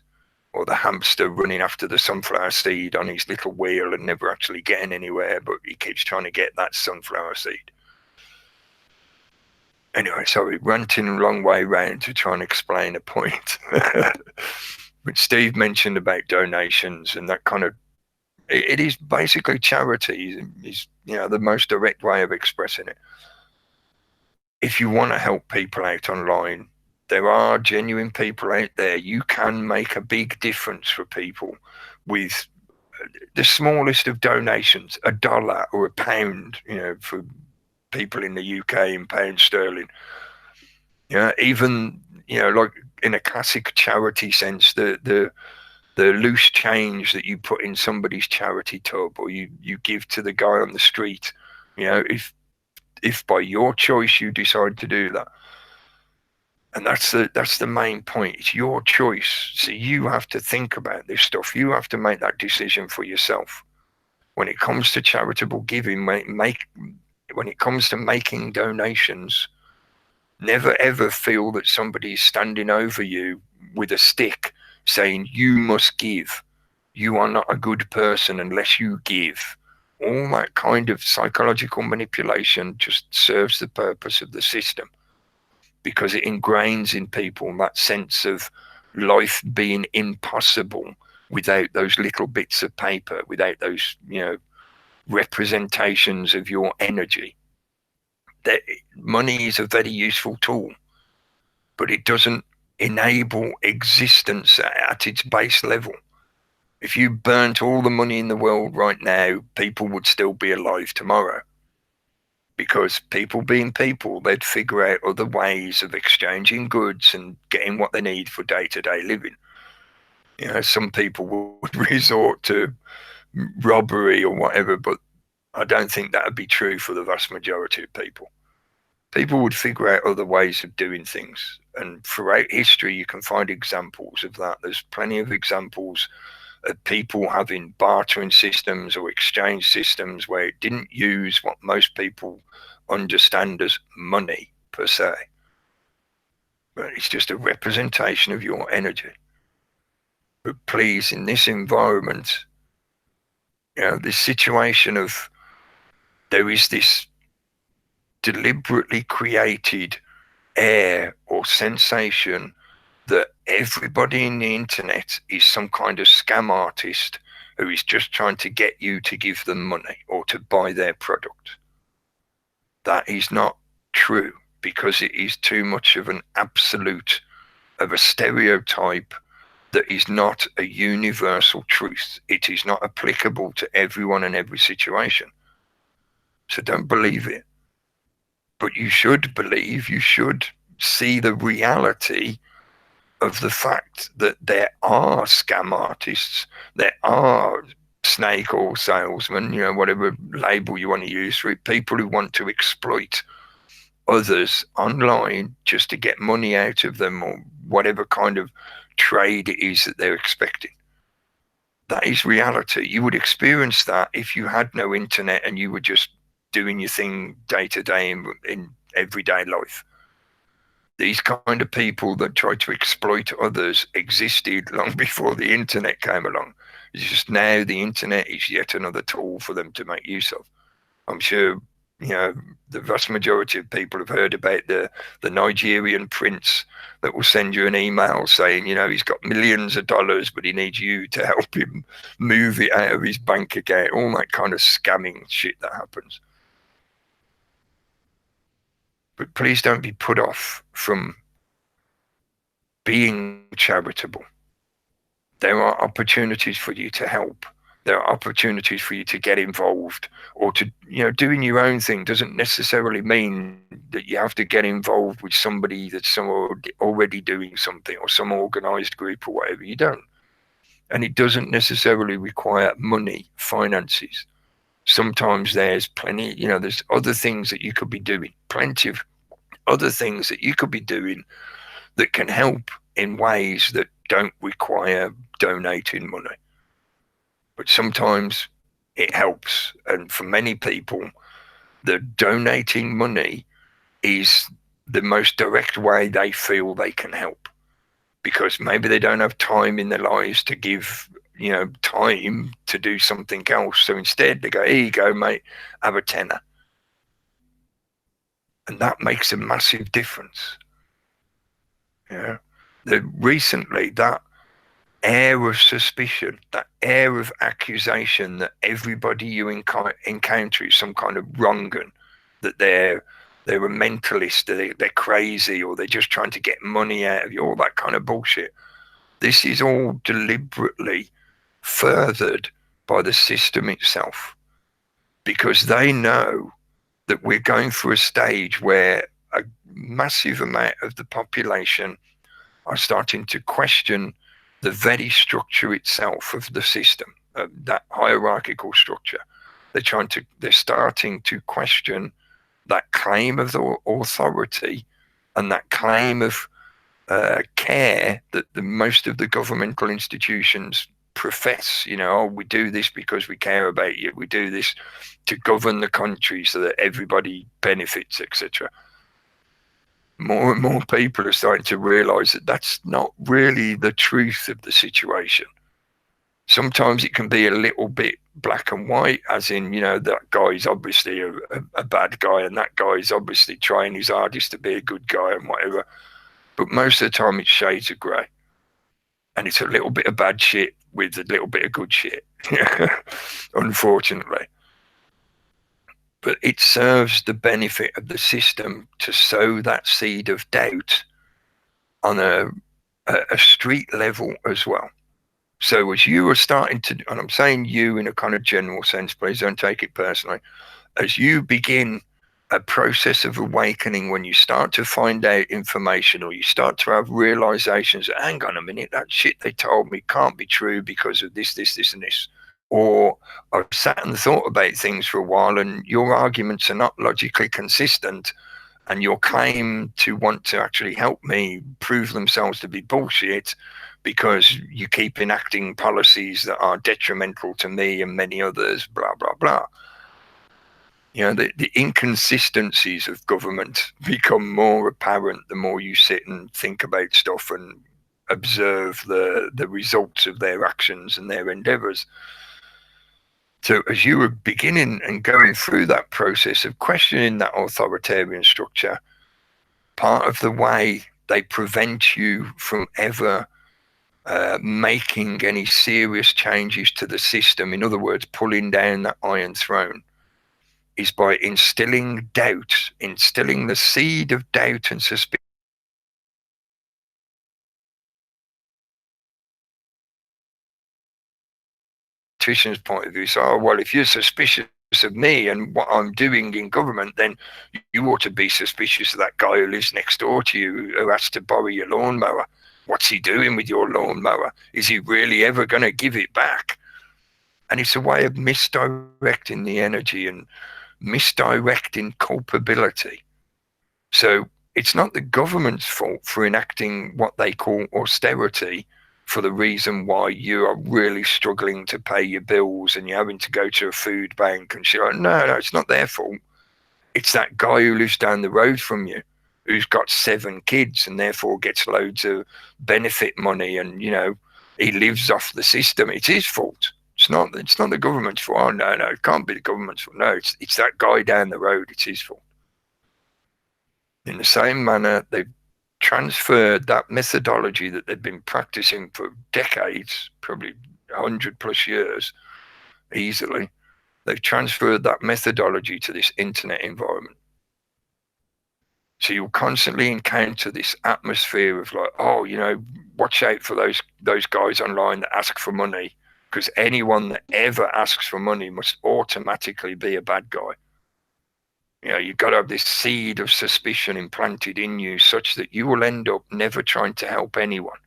or the hamster running after the sunflower seed on his little wheel and never actually getting anywhere, but he keeps trying to get that sunflower seed. Anyway, sorry, ranting a long way round to try and explain a point. But Steve mentioned about donations, and that kind of, it is basically charity is the most direct way of expressing it. If you want to help people out online, there are genuine people out there. You can make a big difference for people with the smallest of donations, $1 or £1, for people in the UK in pound sterling. Even like in a classic charity sense, the loose change that you put in somebody's charity tub, or you give to the guy on the street, if by your choice you decide to do that. And that's the main point. It's your choice. So you have to think about this stuff. You have to make that decision for yourself. When it comes to charitable giving, when it comes to making donations, never ever feel that somebody's standing over you with a stick saying, "You must give. You are not a good person unless you give." All that kind of psychological manipulation just serves the purpose of the system, because it ingrains in people that sense of life being impossible without those little bits of paper, without those, representations of your energy. That money is a very useful tool, but it doesn't enable existence at its base level. If you burnt all the money in the world right now, people would still be alive tomorrow. Because people being people, they'd figure out other ways of exchanging goods and getting what they need for day-to-day living. You know, some people would resort to robbery or whatever, but I don't think that would be true for the vast majority of people. People would figure out other ways of doing things. And throughout history, you can find examples of that. There's plenty of examples of people having bartering systems or exchange systems where it didn't use what most people understand as money per se, but it's just a representation of your energy. But please, in this environment, you know, this situation of there is this deliberately created air or sensation that everybody in the internet is some kind of scam artist who is just trying to get you to give them money or to buy their product. That is not true, because it is too much of an absolute, of a stereotype that is not a universal truth. It is not applicable to everyone in every situation. So don't believe it. But you should believe, you should see the reality of the fact that there are scam artists, there are snake oil salesmen, you know, whatever label you want to use for it, people who want to exploit others online just to get money out of them, or whatever kind of trade it is that they're expecting. That is reality. You would experience that if you had no internet and you were just doing your thing day to day in everyday life. These kind of people that try to exploit others existed long before the internet came along. It's just now the internet is yet another tool for them to make use of. I'm sure, you know, the vast majority of people have heard about the Nigerian prince that will send you an email saying, you know, he's got millions of dollars, but he needs you to help him move it out of his bank account, all that kind of scamming shit that happens. But please don't be put off from being charitable. There are opportunities for you to help. There are opportunities for you to get involved, or to, you know, doing your own thing doesn't necessarily mean that you have to get involved with somebody that's already doing something, or some organized group or whatever. You don't. And it doesn't necessarily require money, finances. Sometimes there's plenty, you know, there's other things that you could be doing, plenty of other things that you could be doing that can help in ways that don't require donating money. But sometimes it helps. And for many people, the donating money is the most direct way they feel they can help, because maybe they don't have time in their lives to give, you know, time to do something else. So instead they go, here you go, mate, have a tenner. And that makes a massive difference. Yeah. Recently, that air of suspicion, that air of accusation that everybody you encounter is some kind of wrong-un, that they're a mentalist, they're crazy, or they're just trying to get money out of you, all that kind of bullshit. This is all deliberately furthered by the system itself, because they know that we're going through a stage where a massive amount of the population are starting to question the very structure itself of the system, that hierarchical structure. They're starting to question that claim of the authority and that claim of care that most of the governmental institutions profess. You know, oh, we do this because we care about you. We do this to govern the country so that everybody benefits, etc. More and more people are starting to realize that that's not really the truth of the situation. Sometimes it can be a little bit black and white, as in, you know, that guy's obviously a bad guy, and that guy's obviously trying his hardest to be a good guy and whatever. But most of the time it's shades of grey. And it's a little bit of bad shit with a little bit of good shit, unfortunately. but it serves the benefit of the system to sow that seed of doubt on a street level as well. So as you are starting to, and I'm saying you in a kind of general sense, please don't take it personally, as you begin a process of awakening, when you start to find out information or you start to have realizations, hang on a minute, that shit they told me can't be true because of this, and this. Or I've sat and thought about things for a while and your arguments are not logically consistent, and your claim to want to actually help me prove themselves to be bullshit because you keep enacting policies that are detrimental to me and many others, blah, blah, blah. You know, the inconsistencies of government become more apparent the more you sit and think about stuff and observe the results of their actions and their endeavors. So as you were beginning and going through that process of questioning that authoritarian structure, part of the way they prevent you from ever making any serious changes to the system, in other words, pulling down that Iron Throne, is by instilling doubt, instilling the seed of doubt and suspicion. Point of view, so, oh, well, if you're suspicious of me and what I'm doing in government, then you ought to be suspicious of that guy who lives next door to you who has to borrow your lawnmower. What's he doing with your lawnmower? Is he really ever going to give it back? And it's a way of misdirecting the energy and misdirecting culpability. So it's not the government's fault for enacting what they call austerity for the reason why you are really struggling to pay your bills and you're having to go to a food bank and shit. No, it's not their fault. It's that guy who lives down the road from you who's got 7 kids and therefore gets loads of benefit money and, you know, he lives off the system. It's his fault. It's not the government's fault. Oh, no, it can't be the government's fault. No, it's that guy down the road. It's his fault. In the same manner, they've transferred that methodology that they've been practicing for decades, probably 100 plus years, easily. They've transferred that methodology to this internet environment. So you'll constantly encounter this atmosphere of like, oh, you know, watch out for those guys online that ask for money, because anyone that ever asks for money must automatically be a bad guy. You know, you've got to have this seed of suspicion implanted in you such that you will end up never trying to help anyone.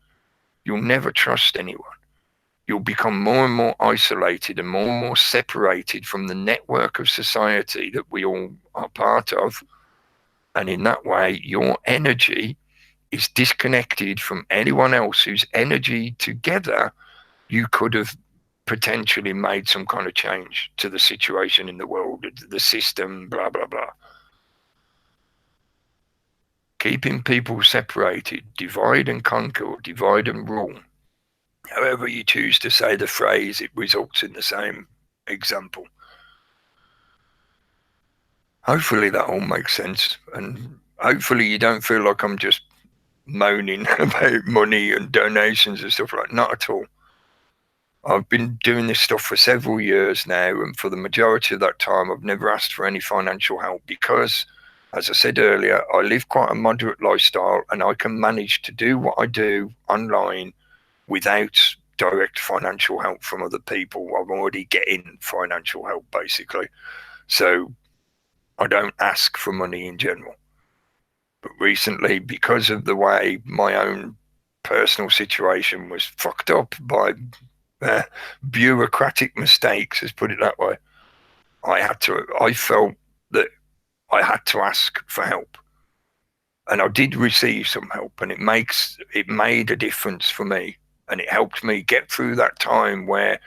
You'll never trust anyone. You'll become more and more isolated and more separated from the network of society that we all are part of. And in that way, your energy is disconnected from anyone else whose energy together you could have potentially made some kind of change to the situation in the world, the system, blah, blah, blah. Keeping people separated, divide and conquer, or divide and rule. However you choose to say the phrase, it results in the same example. Hopefully that all makes sense, and hopefully you don't feel like I'm just moaning about money and donations and stuff like that. Not at all. I've been doing this stuff for several years now, and for the majority of that time I've never asked for any financial help because, as I said earlier, I live quite a moderate lifestyle and I can manage to do what I do online without direct financial help from other people. I'm already getting financial help basically. So I don't ask for money in general. But recently, because of the way my own personal situation was fucked up by bureaucratic mistakes, let's put it that way, I felt that I had to ask for help. And I did receive some help, and it made a difference for me. And it helped me get through that time where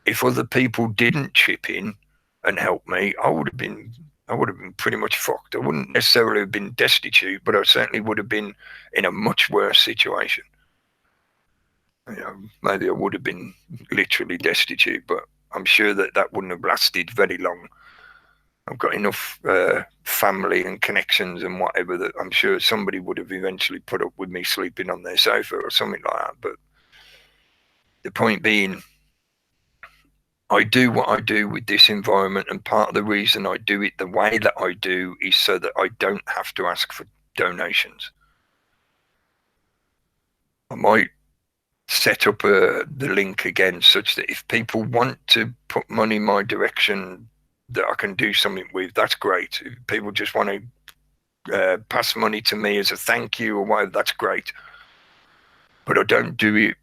if other people didn't chip in and help me, I would have been pretty much fucked. I wouldn't necessarily have been destitute, but I certainly would have been in a much worse situation. You know, maybe I would have been literally destitute, but I'm sure that wouldn't have lasted very long. I've got enough family and connections and whatever that I'm sure somebody would have eventually put up with me sleeping on their sofa or something like that. But the point being, I do what I do with this environment, and part of the reason I do it the way that I do is so that I don't have to ask for donations. I might set up the link again such that if people want to put money my direction that I can do something with, that's great. If people just want to pass money to me as a thank you or whatever, that's great. But I don't do it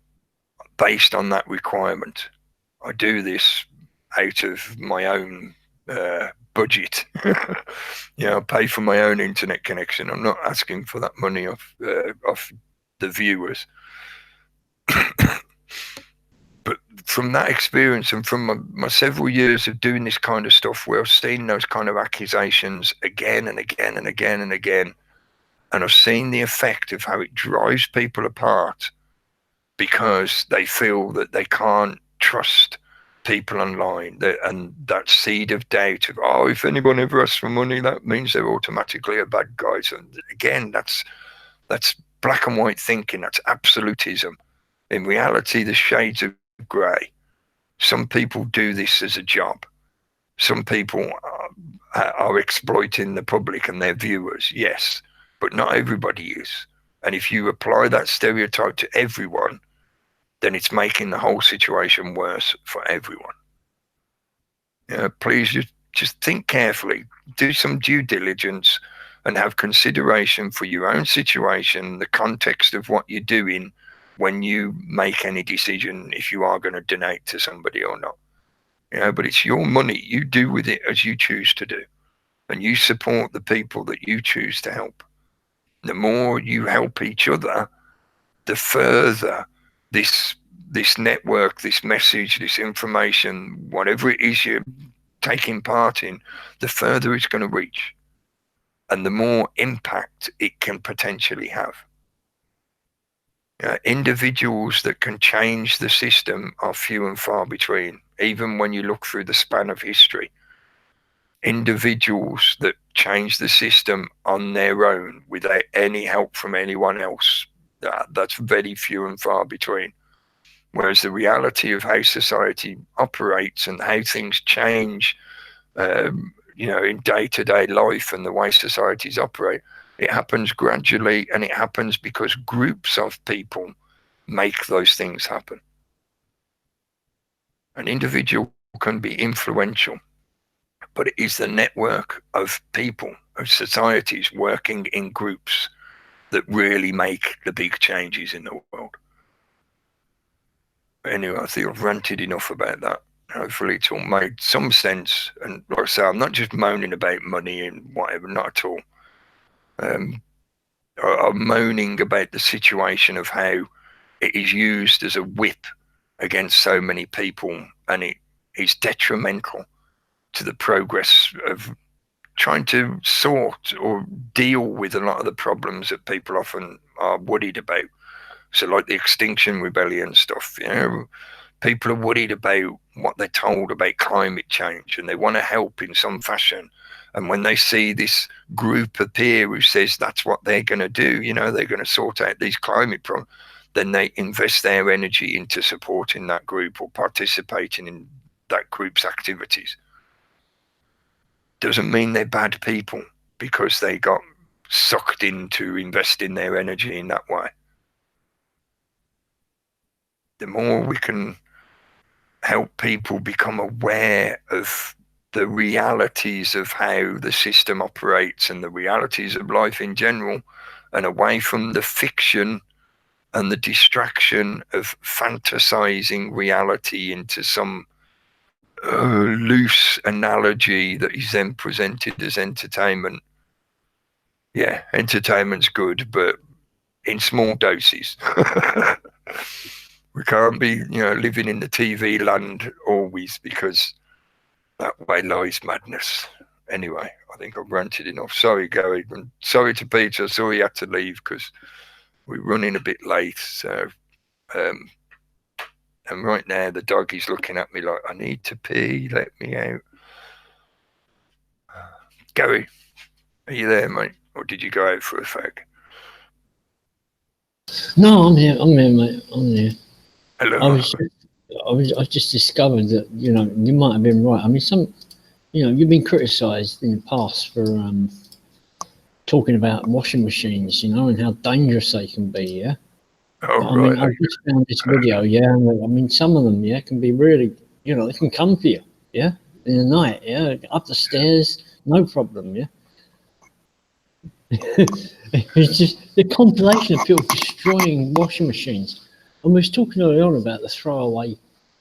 based on that requirement. I do this out of my own budget. I pay for my own internet connection. I'm not asking for that money off the viewers. But from that experience and from my several years of doing this kind of stuff, where I've seen those kind of accusations again and again and again and again, and I've seen the effect of how it drives people apart because they feel that they can't trust people online, and that seed of doubt of, oh, if anyone ever asks for money, that means they're automatically a bad guy. So again, that's black and white thinking. That's absolutism. In reality, there's shades of grey. Some people do this as a job. Some people are exploiting the public and their viewers, yes, but not everybody is. And if you apply that stereotype to everyone, then it's making the whole situation worse for everyone. Please just think carefully, do some due diligence, and have consideration for your own situation, the context of what you're doing when you make any decision if you are going to donate to somebody or not. But it's your money. You do with it as you choose to do, and you support the people that you choose to help. The more you help each other, the further this network, this message, this information, whatever it is you're taking part in, the further it's going to reach, and the more impact it can potentially have. Individuals that can change the system are few and far between, even when you look through the span of history. Individuals that change the system on their own without any help from anyone else, that's very few and far between. Whereas the reality of how society operates and how things change, in day-to-day life and the way societies operate, it happens gradually, and it happens because groups of people make those things happen. An individual can be influential, but it is the network of people, of societies working in groups that really make the big changes in the world. But anyway, I think I've ranted enough about that. Hopefully it's all made some sense. And like I say, I'm not just moaning about money and whatever, not at all. I'm moaning about the situation of how it is used as a whip against so many people, and it is detrimental to the progress of trying to sort or deal with a lot of the problems that people often are worried about. So like the Extinction Rebellion stuff, people are worried about what they're told about climate change, and they want to help in some fashion. And when they see this group appear who says that's what they're going to do, they're going to sort out these climate problems, then they invest their energy into supporting that group or participating in that group's activities. Doesn't mean they're bad people because they got sucked into investing their energy in that way. The more we can help people become aware of the realities of how the system operates and the realities of life in general, and away from the fiction and the distraction of fantasizing reality into some loose analogy that is then presented as entertainment. Yeah, entertainment's good, but in small doses. We can't be, living in the TV land always, because that way lies madness. Anyway, I think I've ranted enough. Sorry, Gary, and sorry to Peter. I saw he had to leave because we're running a bit late. So, and right now the dog is looking at me like, I need to pee, let me out. Gary, are you there, mate? Or did you go out for a fag? No, I'm here, mate. I'm here. Hello. I just discovered that, you know, you might have been right. I mean, you know, you've been criticised in the past for talking about washing machines, you know, and how dangerous they can be, yeah? Oh, But I right. mean, I've just found this video, yeah, and I mean, some of them, yeah, can be really, you know, they can come for you, yeah, in the night, yeah, up the stairs, no problem, yeah. It's just the compilation of people destroying washing machines. And we was talking earlier on about the throwaway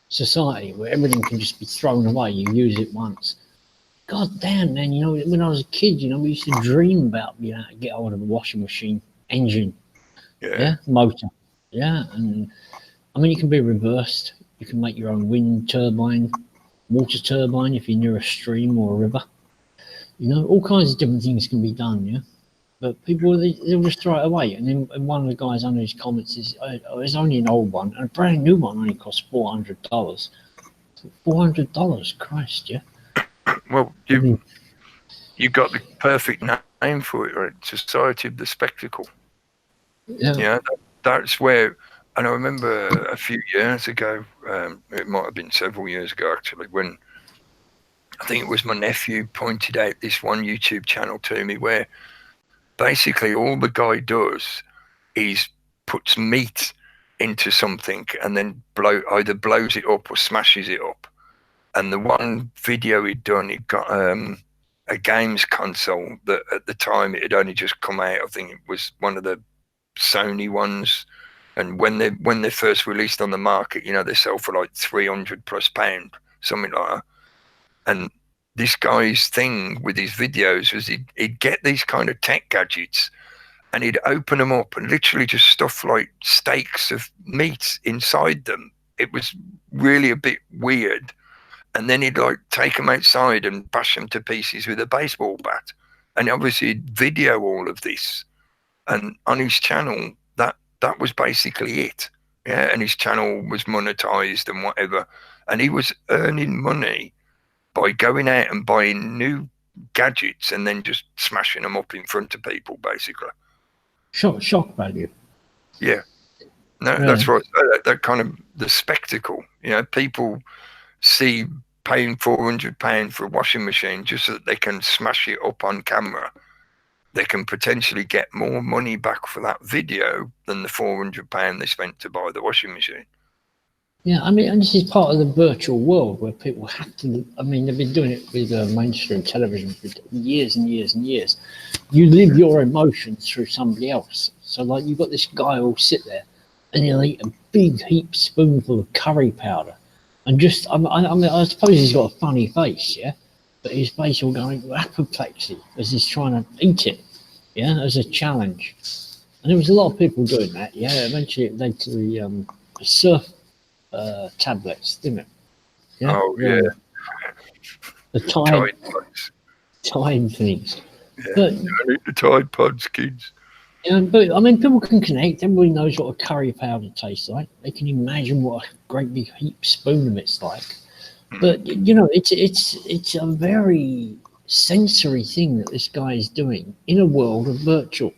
society where everything can just be thrown away, you use it once. God damn, man, you know, when I was a kid, you know, we used to dream about being able to get hold of a washing machine engine, yeah, motor, yeah, and I mean, it can be reversed. You can make your own wind turbine, water turbine if you're near a stream or a river. You know, all kinds of different things can be done, yeah. But people, they'll just throw it away. And then one of the guys under his comments is, oh, it's only an old one. And a brand new one only costs $400. $400, Christ, yeah. Well, I mean, you got the perfect name for it, right? Society of the Spectacle. yeah. That's where, and I remember a few years ago, it might have been several years ago actually, when I think it was my nephew pointed out this one YouTube channel to me where basically all the guy does is puts meat into something and then either blows it up or smashes it up. And the one video he'd done, he'd got a games console that at the time it had only just come out. I think it was one of the Sony ones. And when they first released on the market, you know, they sell for like £300+, something like that. And this guy's thing with his videos was he'd get these kind of tech gadgets and he'd open them up and literally just stuff like steaks of meat inside them. It was really a bit weird. And then he'd like take them outside and bash them to pieces with a baseball bat. And obviously he'd video all of this. And on his channel, that was basically it. Yeah, and his channel was monetized and whatever. And he was earning money by going out and buying new gadgets and then just smashing them up in front of people, basically. Shock value. Yeah. No, Yeah. that's right. That kind of the spectacle. You know, people see paying £400 for a washing machine just so that they can smash it up on camera. They can potentially get more money back for that video than the £400 they spent to buy the washing machine. Yeah, I mean, and this is part of the virtual world where people have to, I mean, they've been doing it with mainstream television for years and years and years. You live your emotions through somebody else. So, like, you've got this guy who'll sit there and he'll eat a big heap spoonful of curry powder. And just, I mean, I suppose he's got a funny face, yeah? But his face will go into apoplexy as he's trying to eat it, yeah, as a challenge. And there was a lot of people doing that, yeah? Eventually it led to the surf tablets, didn't it? Yeah? Oh, yeah. The Tide things. Yeah, but, the Tide Pods, kids. Yeah, but I mean, people can connect. Everybody knows what a curry powder tastes like. They can imagine what a great big heap spoon of it's like. But you know, it's a very sensory thing that this guy is doing in a world of virtual.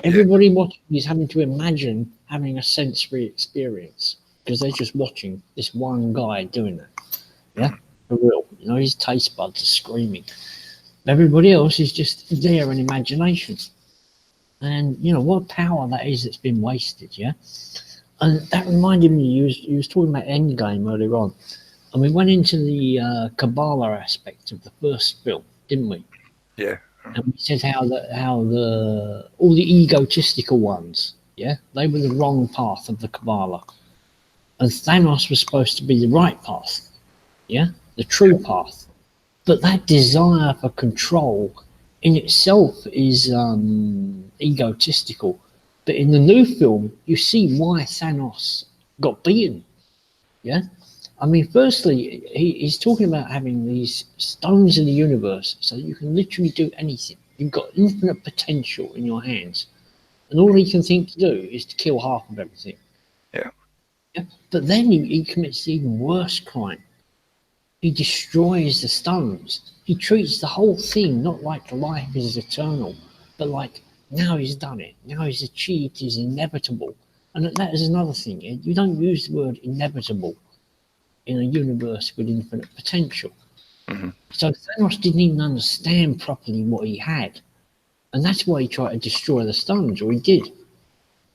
Everybody watching is having to imagine having a sensory experience because they're just watching this one guy doing that. Yeah, for real. You know, his taste buds are screaming. Everybody else is just there in imagination. And you know what power that is that's been wasted, yeah. And that reminded me, you was talking about Endgame earlier on, and we went into the Kabbalah aspect of the first film, didn't we? Yeah. And we said how all the egotistical ones, yeah, they were the wrong path of the Kabbalah, and Thanos was supposed to be the right path, yeah, the true path. But that desire for control in itself is egotistical. But in the new film, you see why Thanos got beaten. Yeah? I mean, firstly, he's talking about having these stones of the universe so you can literally do anything. You've got infinite potential in your hands. And all he can think to do is to kill half of everything. Yeah. But then he commits the even worse crime. He destroys the stones. He treats the whole thing not like life is eternal, but like now he's done it. Now he's achieved his inevitable. And that is another thing. You don't use the word inevitable in a universe with infinite potential. Mm-hmm. So Thanos didn't even understand properly what he had. And that's why he tried to destroy the stones, or he did.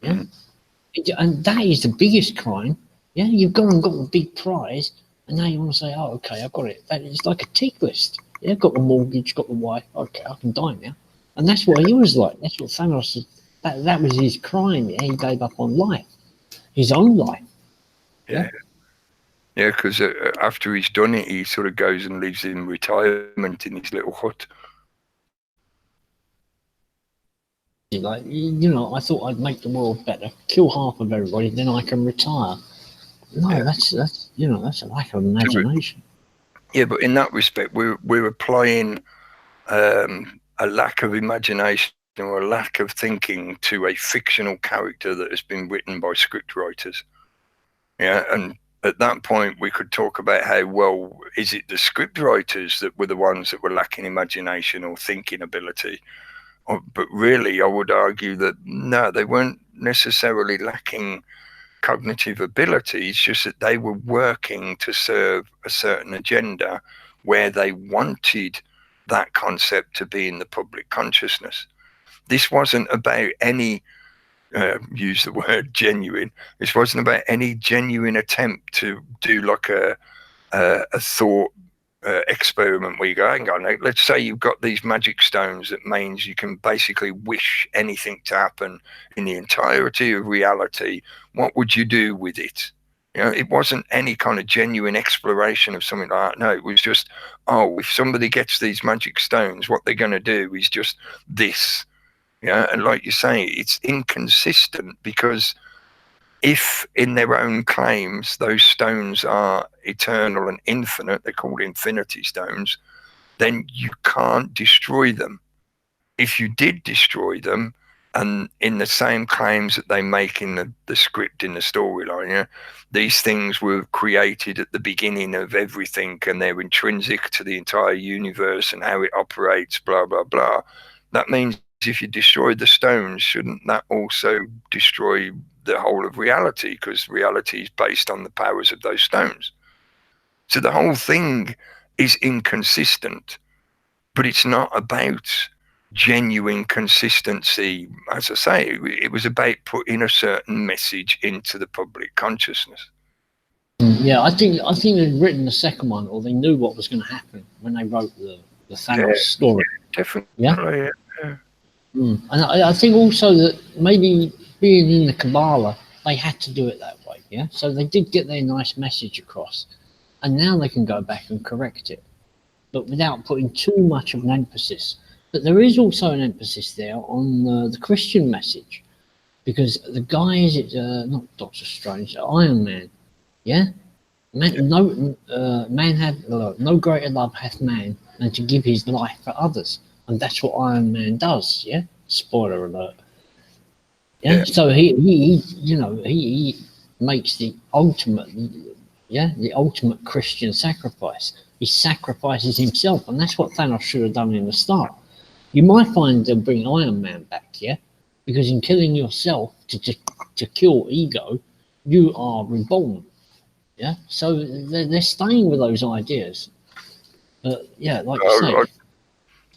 Yeah? Mm-hmm. And that is the biggest crime. Yeah, you've gone and got the big prize, and now you want to say, "Oh, okay, I've got it." That is like a tick list. Yeah, got the mortgage, got the wife. Okay, I can die now. And that's what he was like. That's what Thanos. That was his crime. Yeah, he gave up on life, his own life. Yeah. Yeah, because after he's done it, he sort of goes and lives in retirement in his little hut. Like, I thought I'd make the world better, kill half of everybody, then I can retire. No, Yeah. that's a lack of imagination. Yeah, but in that respect, we're applying a lack of imagination or a lack of thinking to a fictional character that has been written by script writers. Yeah, and at that point, we could talk about how, well, is it the script writers that were the ones that were lacking imagination or thinking ability? But really, I would argue that no, they weren't necessarily lacking cognitive ability. It's just that they were working to serve a certain agenda where they wanted that concept to be in the public consciousness. This wasn't about any, use the word genuine, this wasn't about any genuine attempt to do like a thought experiment where you go, hang on, let's say you've got these magic stones that means you can basically wish anything to happen in the entirety of reality. What would you do with it? It wasn't any kind of genuine exploration of something like that. No, it was just, oh, if somebody gets these magic stones, what they're going to do is just this. And like you say, it's inconsistent because if in their own claims those stones are eternal and infinite, they're called infinity stones, then you can't destroy them. If you did destroy them, and in the same claims that they make in the script, in the storyline, these things were created at the beginning of everything and they're intrinsic to the entire universe and how it operates, blah, blah, blah. That means if you destroy the stones, shouldn't that also destroy the whole of reality? Because reality is based on the powers of those stones. So the whole thing is inconsistent, but it's not about genuine consistency. As I say, it was about putting a certain message into the public consciousness. Yeah, I think they'd written the second one, or they knew what was going to happen when they wrote the Thanos story. Definitely. Yeah. Yeah. And I think also that maybe being in the Kabbalah, they had to do it that way. Yeah. So they did get their nice message across, and now they can go back and correct it, but without putting too much of an emphasis. But there is also an emphasis there on the Christian message, because the guy is not Doctor Strange, Iron Man. Yeah. Man had no greater love hath man than to give his life for others, and that's what Iron Man does. Yeah, spoiler alert. Yeah, so he makes the ultimate Christian sacrifice. He sacrifices himself, and that's what Thanos should have done in the start. You might find they'll bring Iron Man back, yeah, because in killing yourself to kill ego, you are reborn. Yeah, so they're staying with those ideas. But yeah, like you say,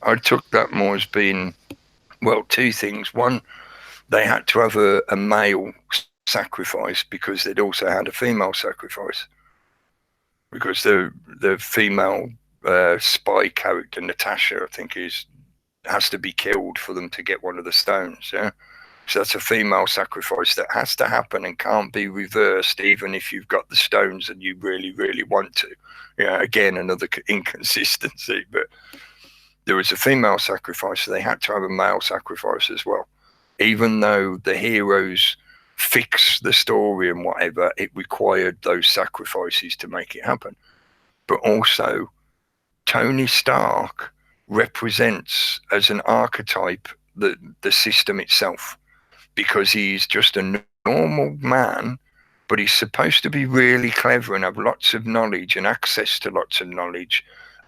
I took that more as being, well, two things. One, they had to have a male sacrifice because they'd also had a female sacrifice. Because the female spy character, Natasha, I think, has to be killed for them to get one of the stones. Yeah. So that's a female sacrifice that has to happen and can't be reversed, even if you've got the stones and you really, really want to. Again, another inconsistency. But there was a female sacrifice, so they had to have a male sacrifice as well. Even though the heroes fix the story and whatever, it required those sacrifices to make it happen. But also, Tony Stark represents as an archetype the system itself, because he's just a normal man, but he's supposed to be really clever and have lots of knowledge and access to lots of knowledge.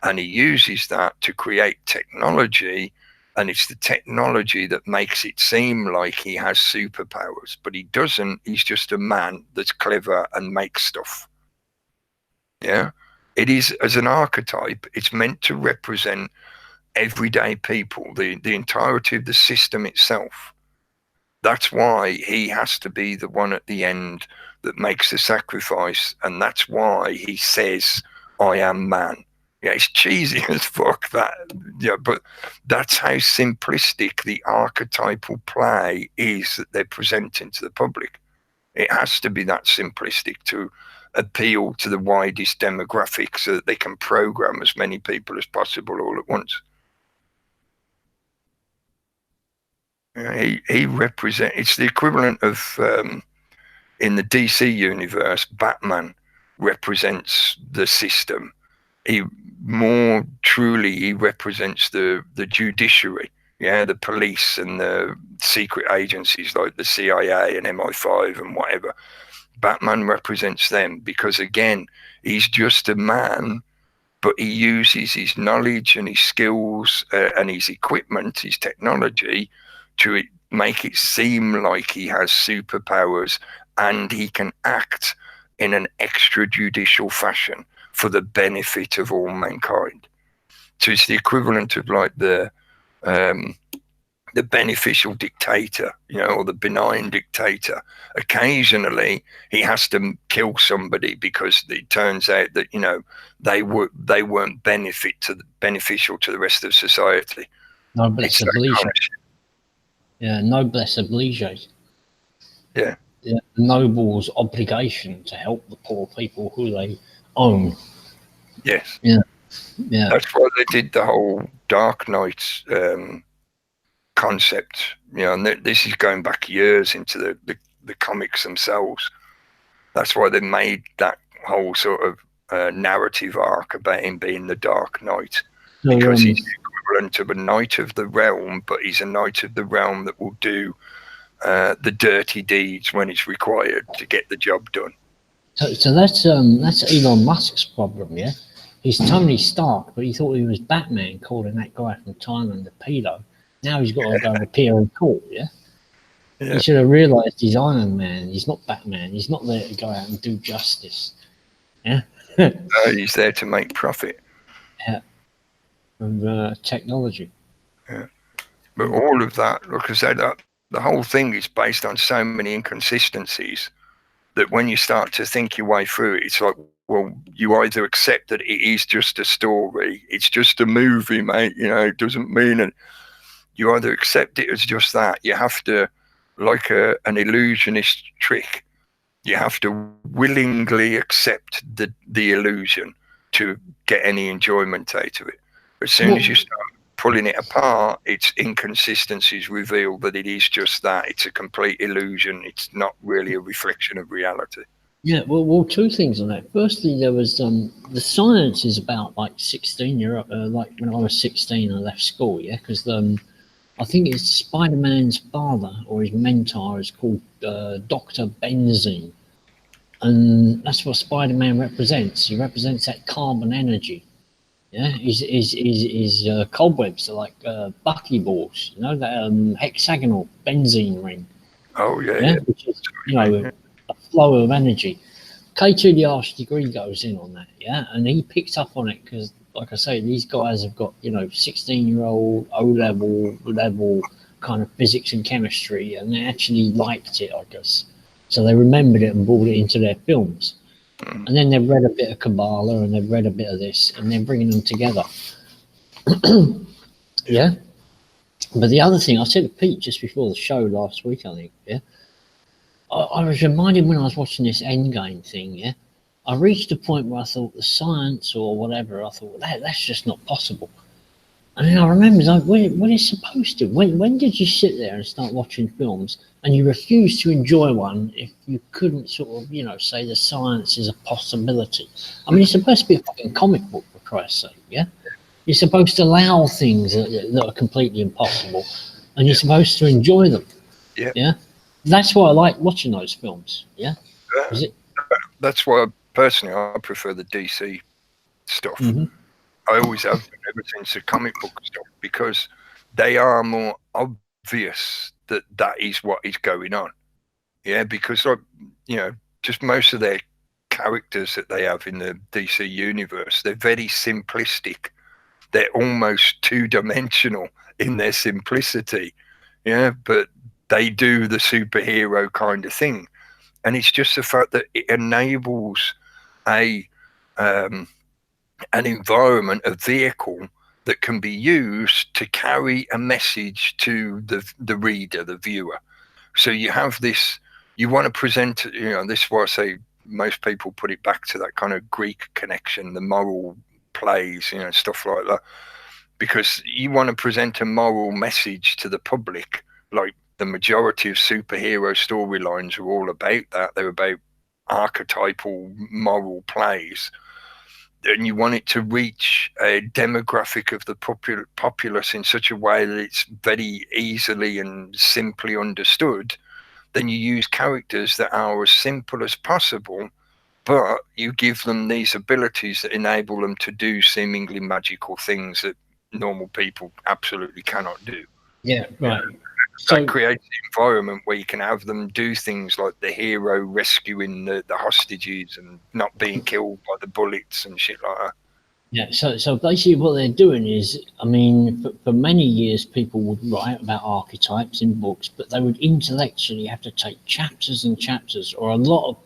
And he uses that to create technology and it's the technology that makes it seem like he has superpowers, but he doesn't. He's just a man that's clever and makes stuff. Yeah, it is, as an archetype, it's meant to represent everyday people, the entirety of the system itself. That's why he has to be the one at the end that makes the sacrifice, and that's why he says, "I am man." Yeah, it's cheesy as fuck, that. Yeah, but that's how simplistic the archetypal play is that they're presenting to the public. It has to be that simplistic to appeal to the widest demographic so that they can program as many people as possible all at once. He represents, it's the equivalent of, in the DC universe, Batman represents the system. He more truly, he represents the judiciary, yeah, the police and the secret agencies like the CIA and MI5 and whatever. Batman represents them because, again, he's just a man, but he uses his knowledge and his skills and his equipment, his technology, to make it seem like he has superpowers, and he can act in an extrajudicial fashion for the benefit of all mankind. So it's the equivalent of like the beneficial dictator, you know, or the benign dictator. Occasionally, he has to kill somebody because it turns out that, you know, they weren't beneficial to the rest of society. Noblesse oblige. Yeah, noblesse oblige. Yeah. Yeah, the noble's obligation to help the poor people who they own. Yes. Yeah. Yeah. That's why they did the whole Dark Knight concept. You know, and this is going back years into the comics themselves. That's why they made that whole sort of narrative arc about him being the Dark Knight, because he's the equivalent of a knight of the realm, but he's a knight of the realm that will do the dirty deeds when it's required to get the job done. So that's Elon Musk's problem, yeah. He's Tony Stark, but he thought he was Batman, calling that guy from Thailand a pedo. Now he's got to go and appear in court, yeah. He should have realised he's Iron Man. He's not Batman. He's not there to go out and do justice. Yeah. He's there to make profit. Yeah. And technology. Yeah. But all of that, like I said, the whole thing is based on so many inconsistencies that when you start to think your way through it, it's like, well, you either accept that it is just a story, it's just a movie, mate, you know, it doesn't mean it. You either accept it as just that, you have to, like an illusionist trick, you have to willingly accept the illusion to get any enjoyment out of it. As soon as you start pulling it apart, its inconsistencies reveal that it is just that. It's a complete illusion. It's not really a reflection of reality. Yeah, well, two things on that. Firstly, there was the science is about like 16-year-old. Like when I was 16, I left school. Yeah, because I think it's Spider-Man's father or his mentor is called Dr. Benzene, and that's what Spider-Man represents. He represents that carbon energy. Yeah, his cobwebs are like buckyballs, you know, that hexagonal benzene ring. Oh, yeah. Which is, you know, a flow of energy. K2 the Arch degree goes in on that, yeah, and he picked up on it because, like I say, these guys have got, you know, 16-year-old O-level kind of physics and chemistry, and they actually liked it, I guess. So they remembered it and brought it into their films. And then they've read a bit of Kabbalah and they've read a bit of this and they're bringing them together. Yeah. But the other thing, I said to Pete just before the show last week, I think, yeah, I was reminded when I was watching this Endgame thing, yeah, I reached a point where I thought the science or whatever, I thought that's just not possible. And then I remembered, like, when it's supposed to. When did you sit there and start watching films and you refused to enjoy one if you couldn't sort of, you know, say the science is a possibility? I mean, it's supposed to be a fucking comic book, for Christ's sake, yeah? You're supposed to allow things that are completely impossible, and you're supposed to enjoy them. Yeah. That's why I like watching those films. Yeah. That's why personally I prefer the DC stuff. I always have been ever since the comic book stuff, because they are more obvious that that is what is going on. Yeah, because just most of their characters that they have in the DC universe, they're very simplistic. They're almost two-dimensional in their simplicity. Yeah, but they do the superhero kind of thing, and it's just the fact that it enables a an environment, a vehicle that can be used to carry a message to the reader, the viewer. So you have this, you want to present, this is why I say most people put it back to that kind of Greek connection, the moral plays, stuff like that, because you want to present a moral message to the public. Like the majority of superhero storylines are all about that. They're about archetypal moral plays. And you want it to reach a demographic of the populace in such a way that it's very easily and simply understood, then you use characters that are as simple as possible, but you give them these abilities that enable them to do seemingly magical things that normal people absolutely cannot do. Yeah, right. That creates an environment where you can have them do things like the hero rescuing the hostages and not being killed by the bullets and shit like that. Yeah, so basically what they're doing is, I mean, for many years people would write about archetypes in books, but they would intellectually have to take chapters and chapters or a lot of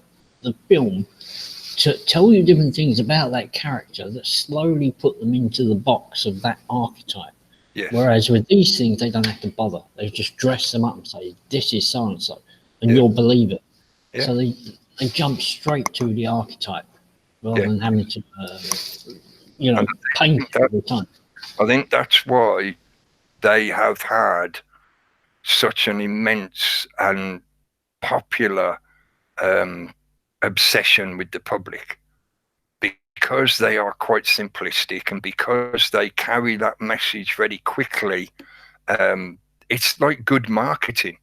the film to tell you different things about that character that slowly put them into the box of that archetype. Yes. Whereas with these things, they don't have to bother. They just dress them up and say, this is so-and-so, and you'll believe it. Yeah. So they jump straight to the archetype rather than having to, paint it every time. I think that's why they have had such an immense and popular obsession with the public, because they are quite simplistic and because they carry that message very quickly. It's like good marketing.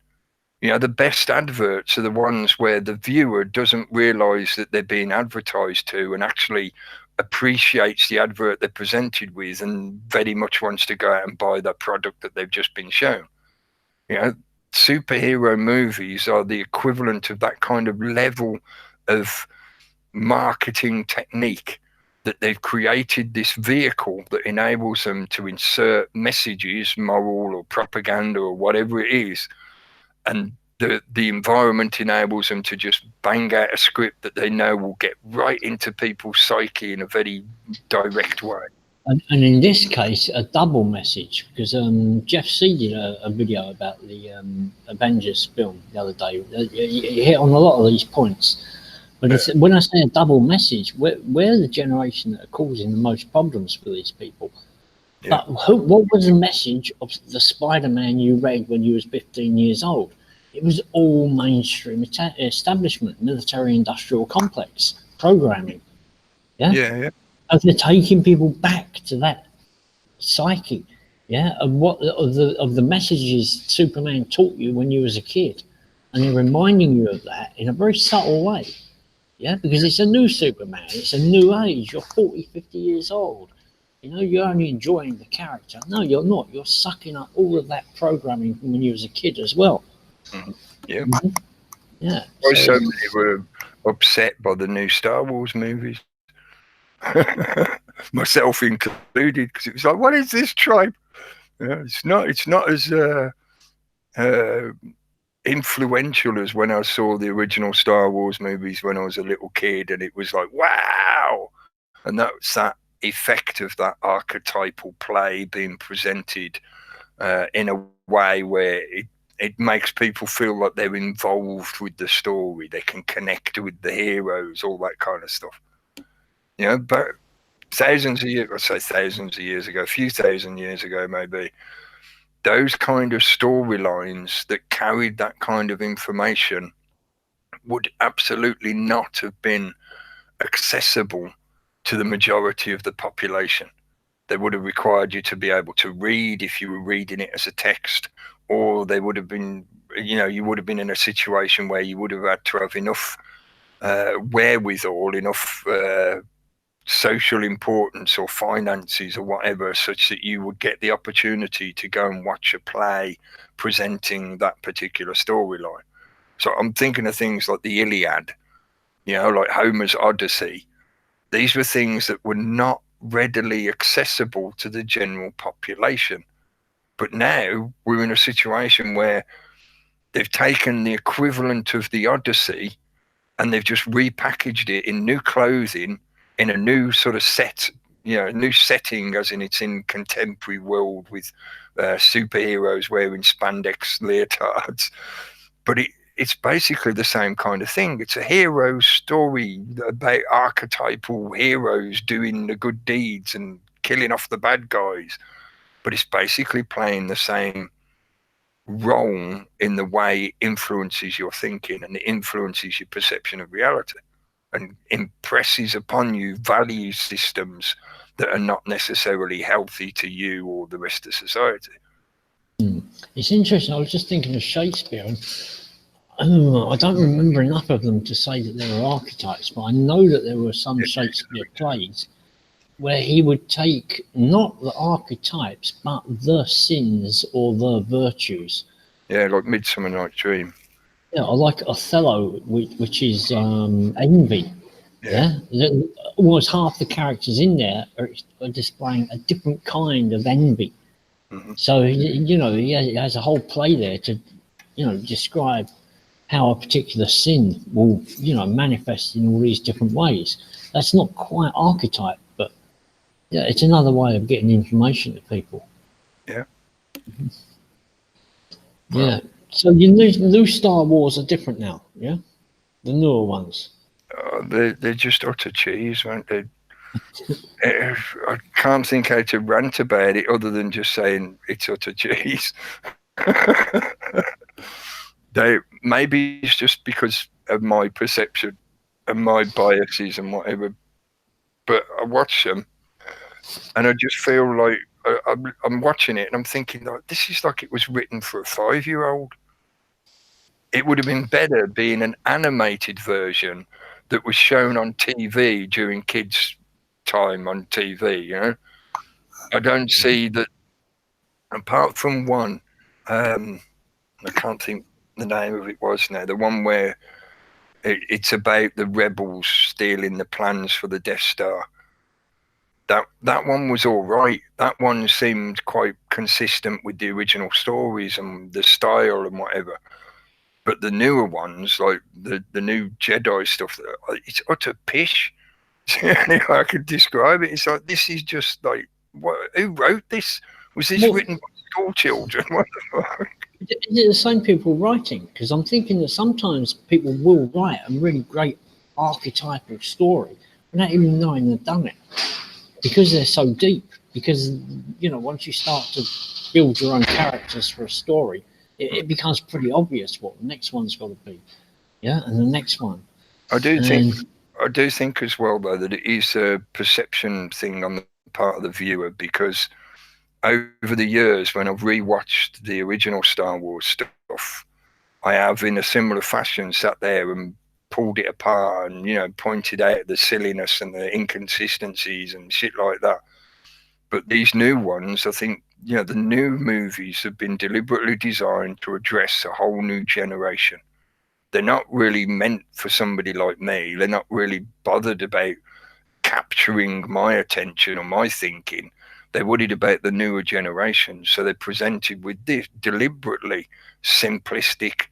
The best adverts are the ones where the viewer doesn't realize that they're being advertised to and actually appreciates the advert they're presented with and very much wants to go out and buy the product that they've just been shown. Superhero movies are the equivalent of that kind of level of marketing technique, that they've created this vehicle that enables them to insert messages, moral or propaganda or whatever it is, and the environment enables them to just bang out a script that they know will get right into people's psyche in a very direct way. And in this case, a double message, because Jeff C did a video about the Avengers film the other day. He hit on a lot of these points. But when I say a double message, we're the generation that are causing the most problems for these people. Yeah. But what was the message of the Spider-Man you read when you was 15 years old? It was all mainstream establishment, military-industrial complex programming. Yeah. Yeah. And they're taking people back to that psyche. Yeah, of the messages Superman taught you when you was a kid, and they're reminding you of that in a very subtle way. Yeah, because it's a new Superman. It's a new age. You're 40, 50 years old. You're only enjoying the character. No, you're not. You're sucking up all of that programming from when you was a kid as well. Yeah. Mm-hmm. Yeah. So many were upset by the new Star Wars movies. Myself included, because it was like, what is this tripe? It's not as influential as when I saw the original Star Wars movies when I was a little kid, and it was like, wow. And that's that effect of that archetypal play being presented in a way where it makes people feel like they're involved with the story. They can connect with the heroes, all that kind of stuff. But thousands of years ago, a few thousand years ago maybe, those kind of storylines that carried that kind of information would absolutely not have been accessible to the majority of the population. They would have required you to be able to read if you were reading it as a text, or they would have been, you would have been in a situation where you would have had to have enough wherewithal, enough social importance or finances or whatever, such that you would get the opportunity to go and watch a play presenting that particular storyline. So I'm thinking of things like the Iliad, like Homer's Odyssey. These were things that were not readily accessible to the general population. But now we're in a situation where they've taken the equivalent of the Odyssey and they've just repackaged it in new clothing, in a new sort of set, new setting, as in it's in contemporary world with superheroes wearing spandex leotards. But it's basically the same kind of thing. It's a hero story about archetypal heroes doing the good deeds and killing off the bad guys. But it's basically playing the same role in the way it influences your thinking and it influences your perception of reality and impresses upon you value systems that are not necessarily healthy to you or the rest of society. It's interesting. I was just thinking of Shakespeare, and I don't remember enough of them to say that there were archetypes, but I know that there were some Shakespeare plays where he would take not the archetypes, but the sins or the virtues. Yeah, like Midsummer Night's Dream. Yeah, I like Othello, which is envy. Yeah. Almost half the characters in there are displaying a different kind of envy. Mm-hmm. So, he has a whole play there to, describe how a particular sin will, manifest in all these different ways. That's not quite archetype, but yeah, it's another way of getting information to people. Yeah. Yeah. So the new Star Wars are different now, yeah? The newer ones. They're just utter cheese, aren't they? I can't think how to rant about it other than just saying it's utter cheese. Maybe it's just because of my perception and my biases and whatever, but I watch them and I just feel like I'm watching it and I'm thinking, like, this is like it was written for a 5-year-old. It would have been better being an animated version that was shown on TV during kids' time on TV. I don't see that, apart from one. I can't think the name of it was now. The one where it's about the rebels stealing the plans for the Death Star. That one was all right. That one seemed quite consistent with the original stories and the style and whatever. But the newer ones, like the new Jedi stuff, it's utter pish. I could describe it. It's like, this is just like, what? Who wrote this? Was this written by school children? What the fuck? Is it the same people writing? Because I'm thinking that sometimes people will write a really great archetypal story without even knowing they've done it, because they're so deep. Because once you start to build your own characters for a story, it becomes pretty obvious what the next one's got to be. Yeah, and the next one. I do think as well, though, that it is a perception thing on the part of the viewer, because over the years, when I've rewatched the original Star Wars stuff, I have, in a similar fashion, sat there and pulled it apart and, pointed out the silliness and the inconsistencies and shit like that. But these new ones, I think, the new movies have been deliberately designed to address a whole new generation. They're not really meant for somebody like me. They're not really bothered about capturing my attention or my thinking. They're worried about the newer generation. So they're presented with this deliberately simplistic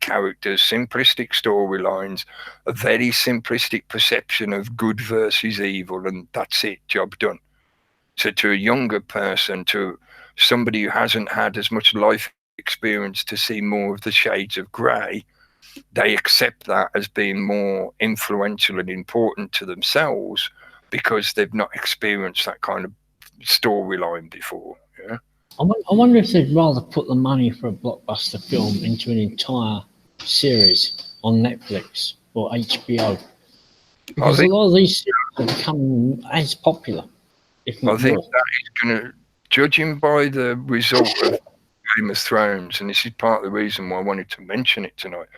characters, simplistic storylines, a very simplistic perception of good versus evil, and that's it, job done. So to a younger person, to somebody who hasn't had as much life experience to see more of the shades of grey, they accept that as being more influential and important to themselves because they've not experienced that kind of storyline before. Yeah. I wonder if they'd rather put the money for a blockbuster film into an entire series on Netflix or HBO, because a lot of these series are becoming as popular, if not I think more. that is going to, judging by the result of Game of Thrones, and this is part of the reason why I wanted to mention it tonight,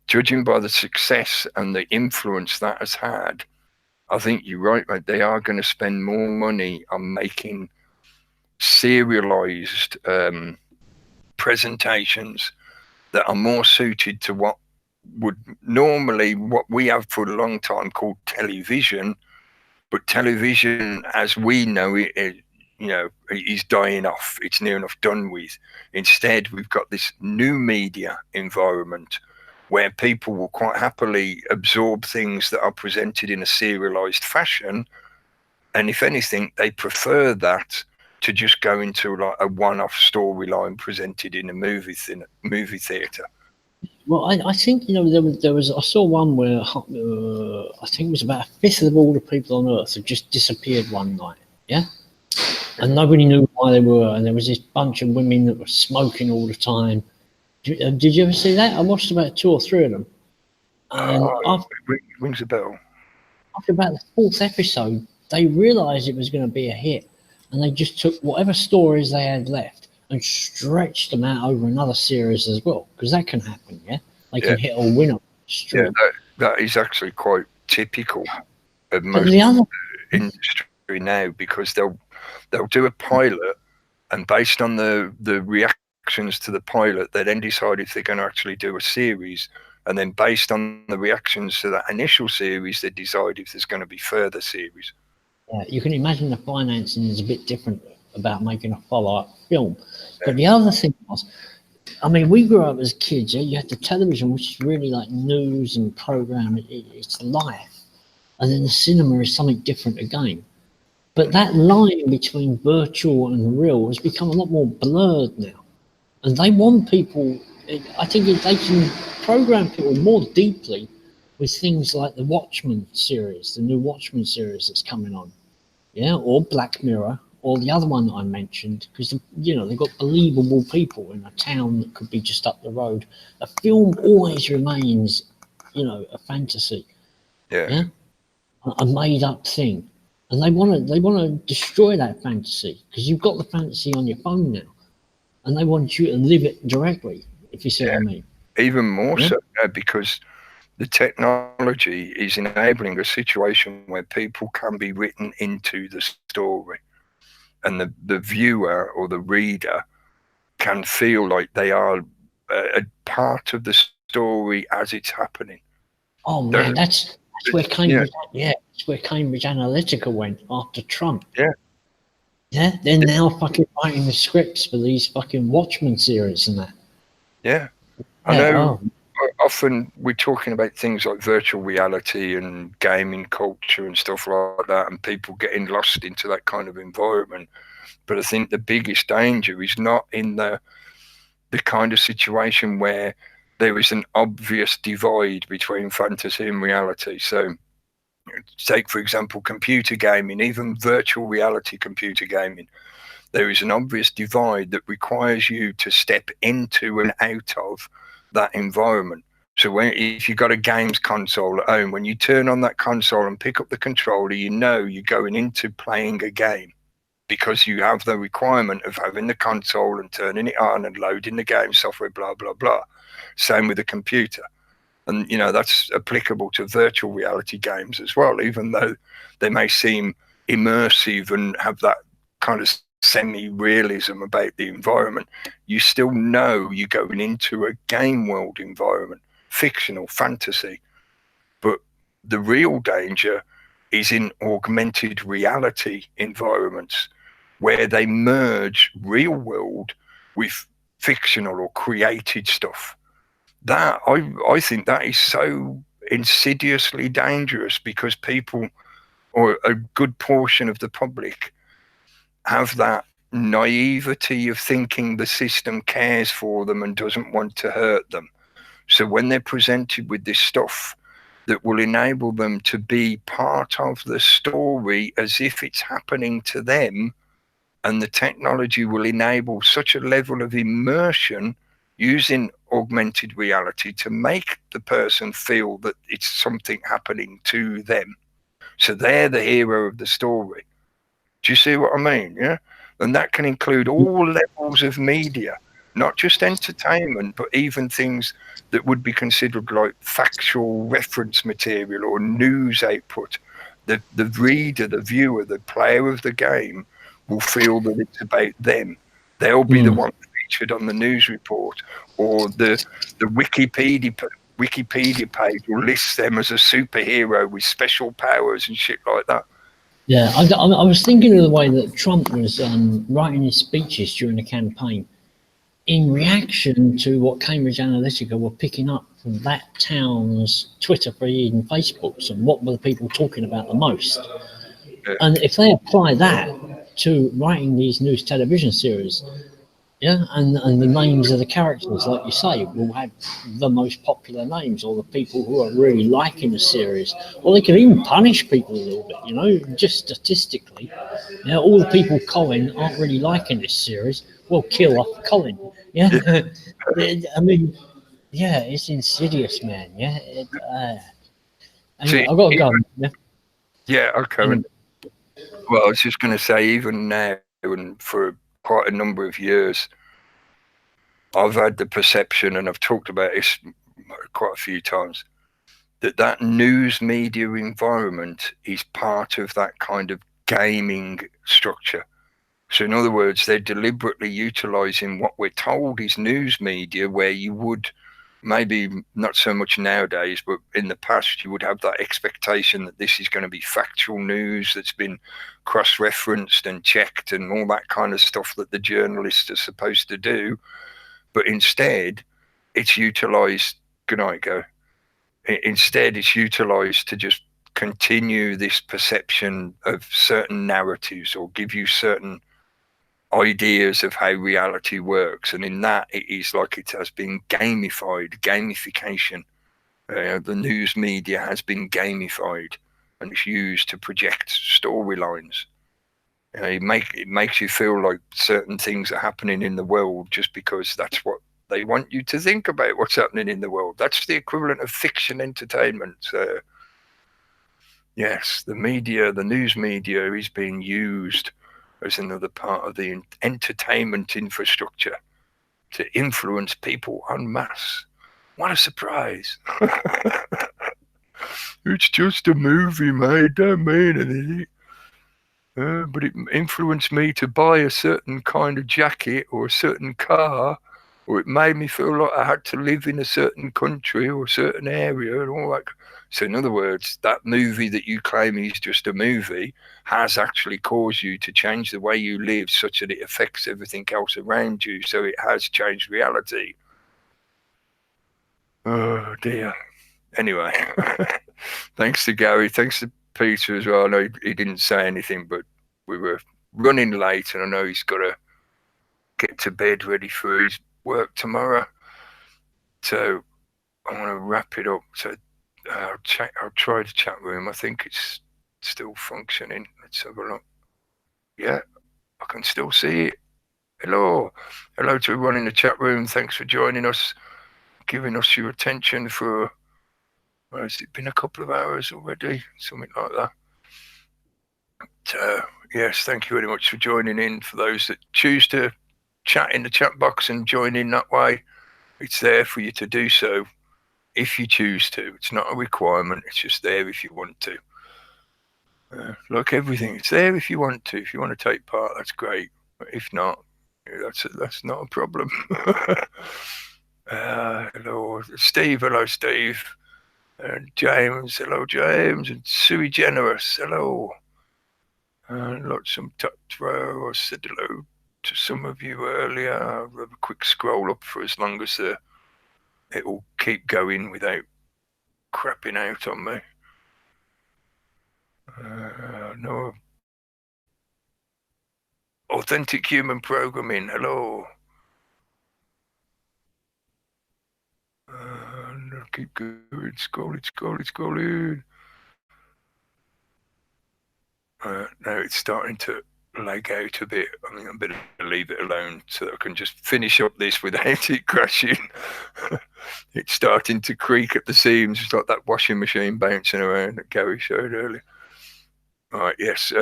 judging by the success and the influence that has had, I think you're right, mate. They are going to spend more money on making serialized presentations that are more suited to what would normally, what we have for a long time called television. But television, as we know it, is dying off. It's near enough done with. Instead, we've got this new media environment where people will quite happily absorb things that are presented in a serialized fashion. And if anything, they prefer that to just go into like a one-off storyline presented in a movie theater. Well, I think there was I saw one where I think it was about a fifth of all the people on Earth had just disappeared one night. Yeah, and nobody knew why they were, and there was this bunch of women that were smoking all the time. Did you ever see that? I watched about 2 or 3 of them, and It rings a bell. after about the 4th episode, they realised it was going to be a hit, and they just took whatever stories they had left and stretched them out over another series as well, because that can happen. Yeah, they can hit a winner straight. Yeah, that is actually quite typical of most the other industry now, because they'll do a pilot, and based on the reactions to the pilot, they then decide if they're going to actually do a series, and then based on the reactions to that initial series, they decide if there's going to be further series. Yeah, you can imagine the financing is a bit different about making a follow-up film. But the other thing was, I mean, we grew up as kids. Yeah? You had the television, which is really like news and program. It's life, and then the cinema is something different again. But that line between virtual and real has become a lot more blurred now, and they want people. I think they can program people more deeply with things like the Watchmen series, the new Watchmen series that's coming on, yeah, or Black Mirror, or the other one that I mentioned, because they've got believable people in a town that could be just up the road. A film always remains, a fantasy, yeah, a made-up thing, and they want to destroy that fantasy, because you've got the fantasy on your phone now, and they want you to live it directly. If you see what I mean. Even more so now, because the technology is enabling a situation where people can be written into the story, and the viewer or the reader can feel like they are a part of the story as it's happening. Oh man, that's where Cambridge, that's where Cambridge Analytica went after Trump. Yeah, they're now fucking writing the scripts for these fucking Watchmen series and that. Yeah, I know. Often we're talking about things like virtual reality and gaming culture and stuff like that, and people getting lost into that kind of environment. But I think the biggest danger is not in the kind of situation where there is an obvious divide between fantasy and reality. So take, for example, computer gaming, even virtual reality computer gaming. There is an obvious divide that requires you to step into and out of that environment. So if you've got a games console at home, when you turn on that console and pick up the controller, you're going into playing a game, because you have the requirement of having the console and turning it on and loading the game software, blah, blah, blah. Same with the computer. And, that's applicable to virtual reality games as well, even though they may seem immersive and have that kind of semi-realism about the environment. You still know you're going into a game world environment, fictional, fantasy. But the real danger is in augmented reality environments, where they merge real world with fictional or created stuff. That I think that is so insidiously dangerous, because people, or a good portion of the public, have that naivety of thinking the system cares for them and doesn't want to hurt them. So when they're presented with this stuff that will enable them to be part of the story as if it's happening to them, and the technology will enable such a level of immersion using augmented reality to make the person feel that it's something happening to them. So they're the hero of the story. Do you see what I mean? Yeah. And that can include all levels of media, not just entertainment, but even things that would be considered like factual reference material or news output. the reader, the viewer, the player of the game will feel that it's about them. They'll be the one featured on the news report, or the Wikipedia page will list them as a superhero with special powers and shit like that. Yeah, I was thinking of the way that Trump was writing his speeches during the campaign in reaction to what Cambridge Analytica were picking up from that town's Twitter feed and Facebooks, and what were the people talking about the most. Yeah. And if they apply that to writing these news television series, yeah, and the names of the characters, like you say, will have the most popular names, or the people who are really liking the series, or they can even punish people a little bit, you know, just statistically. You know, all the people Colin aren't really liking this series. Well, kill off Colin. Yeah, I mean, yeah, it's insidious, man. Yeah, anyway, See, I've got to go. Yeah, yeah, okay. anyway. Well, I was just going to say, even now, and for quite a number of years, I've had the perception, and I've talked about this quite a few times, that news media environment is part of that kind of gaming structure. So in other words, they're deliberately utilizing what we're told is news media, where you would, maybe not so much nowadays, but in the past, you would have that expectation that this is going to be factual news that's been cross-referenced and checked and all that kind of stuff that the journalists are supposed to do. But instead, it's utilized, good night, go. Instead, it's utilized to just continue this perception of certain narratives, or give you certain ideas of how reality works. And in that, it is like it has been gamified, gamification. The news media has been gamified, and it's used to project storylines. It makes you feel like certain things are happening in the world just because that's what they want you to think about, what's happening in the world. That's the equivalent of fiction entertainment. Yes, the media, the news media, is being used as another part of the entertainment infrastructure to influence people en masse. What a surprise. It's just a movie, mate. Don't mean anything. But it influenced me to buy a certain kind of jacket or a certain car, or it made me feel like I had to live in a certain country or a certain area and all that. So in other words, that movie that you claim is just a movie has actually caused you to change the way you live, such that it affects everything else around you. So it has changed reality. Oh dear. Anyway, thanks to Gary, thanks to Peter as well. I know he didn't say anything, but we were running late, and I know he's got to get to bed ready for his work tomorrow. So I want to wrap it up. So I'll try the chat room. I think it's still functioning. Let's have a look. Yeah, I can still see it. Hello to everyone in the chat room. Thanks for joining us, giving us your attention for, well, has it been a couple of hours already? Something like that. So, yes, thank you very much for joining in. For those that choose to chat in the chat box and join in that way, it's there for you to do so if you choose to. It's not a requirement, it's just there if you want to. Like everything, it's there if you want to. If you want to take part, that's great. But if not, that's not a problem. Hello, Steve. Hello, Steve. And James. Hello, James. And Sui Generous. Hello. And lots of Tutro. I said hello to some of you earlier. I'll have a quick scroll up for as long as it will keep going without crapping out on me. No. Authentic Human Programming. Hello. I'll keep going. Scrolling. Now it's starting to lag out a bit. I think I'm better leave it alone so that I can just finish up this without it crashing. It's starting to creak at the seams. It's like that washing machine bouncing around that Gary showed earlier. All right, yes.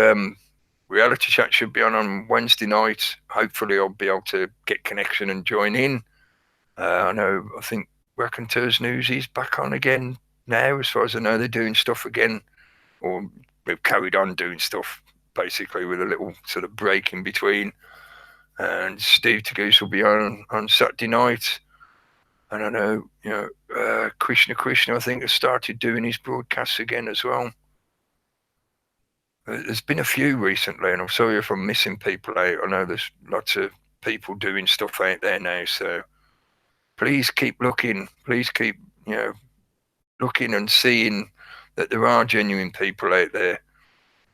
Reality chat should be on Wednesday night. Hopefully I'll be able to get connection and join in. I think Raconteurs News is back on again now. As far as I know, they're doing stuff again, or we've carried on doing stuff basically with a little sort of break in between. And Steve Tagoose will be on Saturday night. And I know, Krishna, I think, has started doing his broadcasts again as well. There's been a few recently, and I'm sorry if I'm missing people out. I know there's lots of people doing stuff out there now, so please keep looking. Please keep, looking and seeing that there are genuine people out there.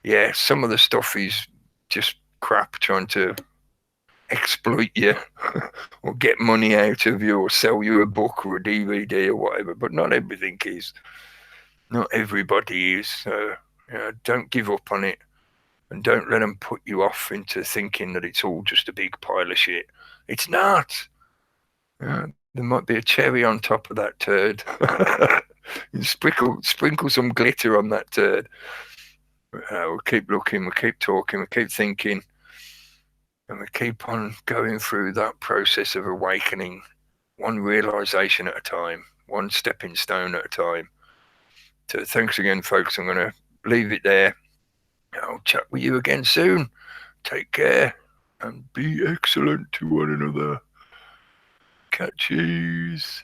Yeah, some of the stuff is just crap, trying to exploit you or get money out of you or sell you a book or a DVD or whatever, but not everything is. Not everybody is. So, don't give up on it, and don't let them put you off into thinking that it's all just a big pile of shit. It's not. There might be a cherry on top of that turd. Sprinkle some glitter on that turd. We'll keep looking, we'll keep talking, we'll keep thinking, and we keep on going through that process of awakening, one realization at a time, one stepping stone at a time. So thanks again, folks. I'm going to leave it there. I'll chat with you again soon. Take care and be excellent to one another. Catches.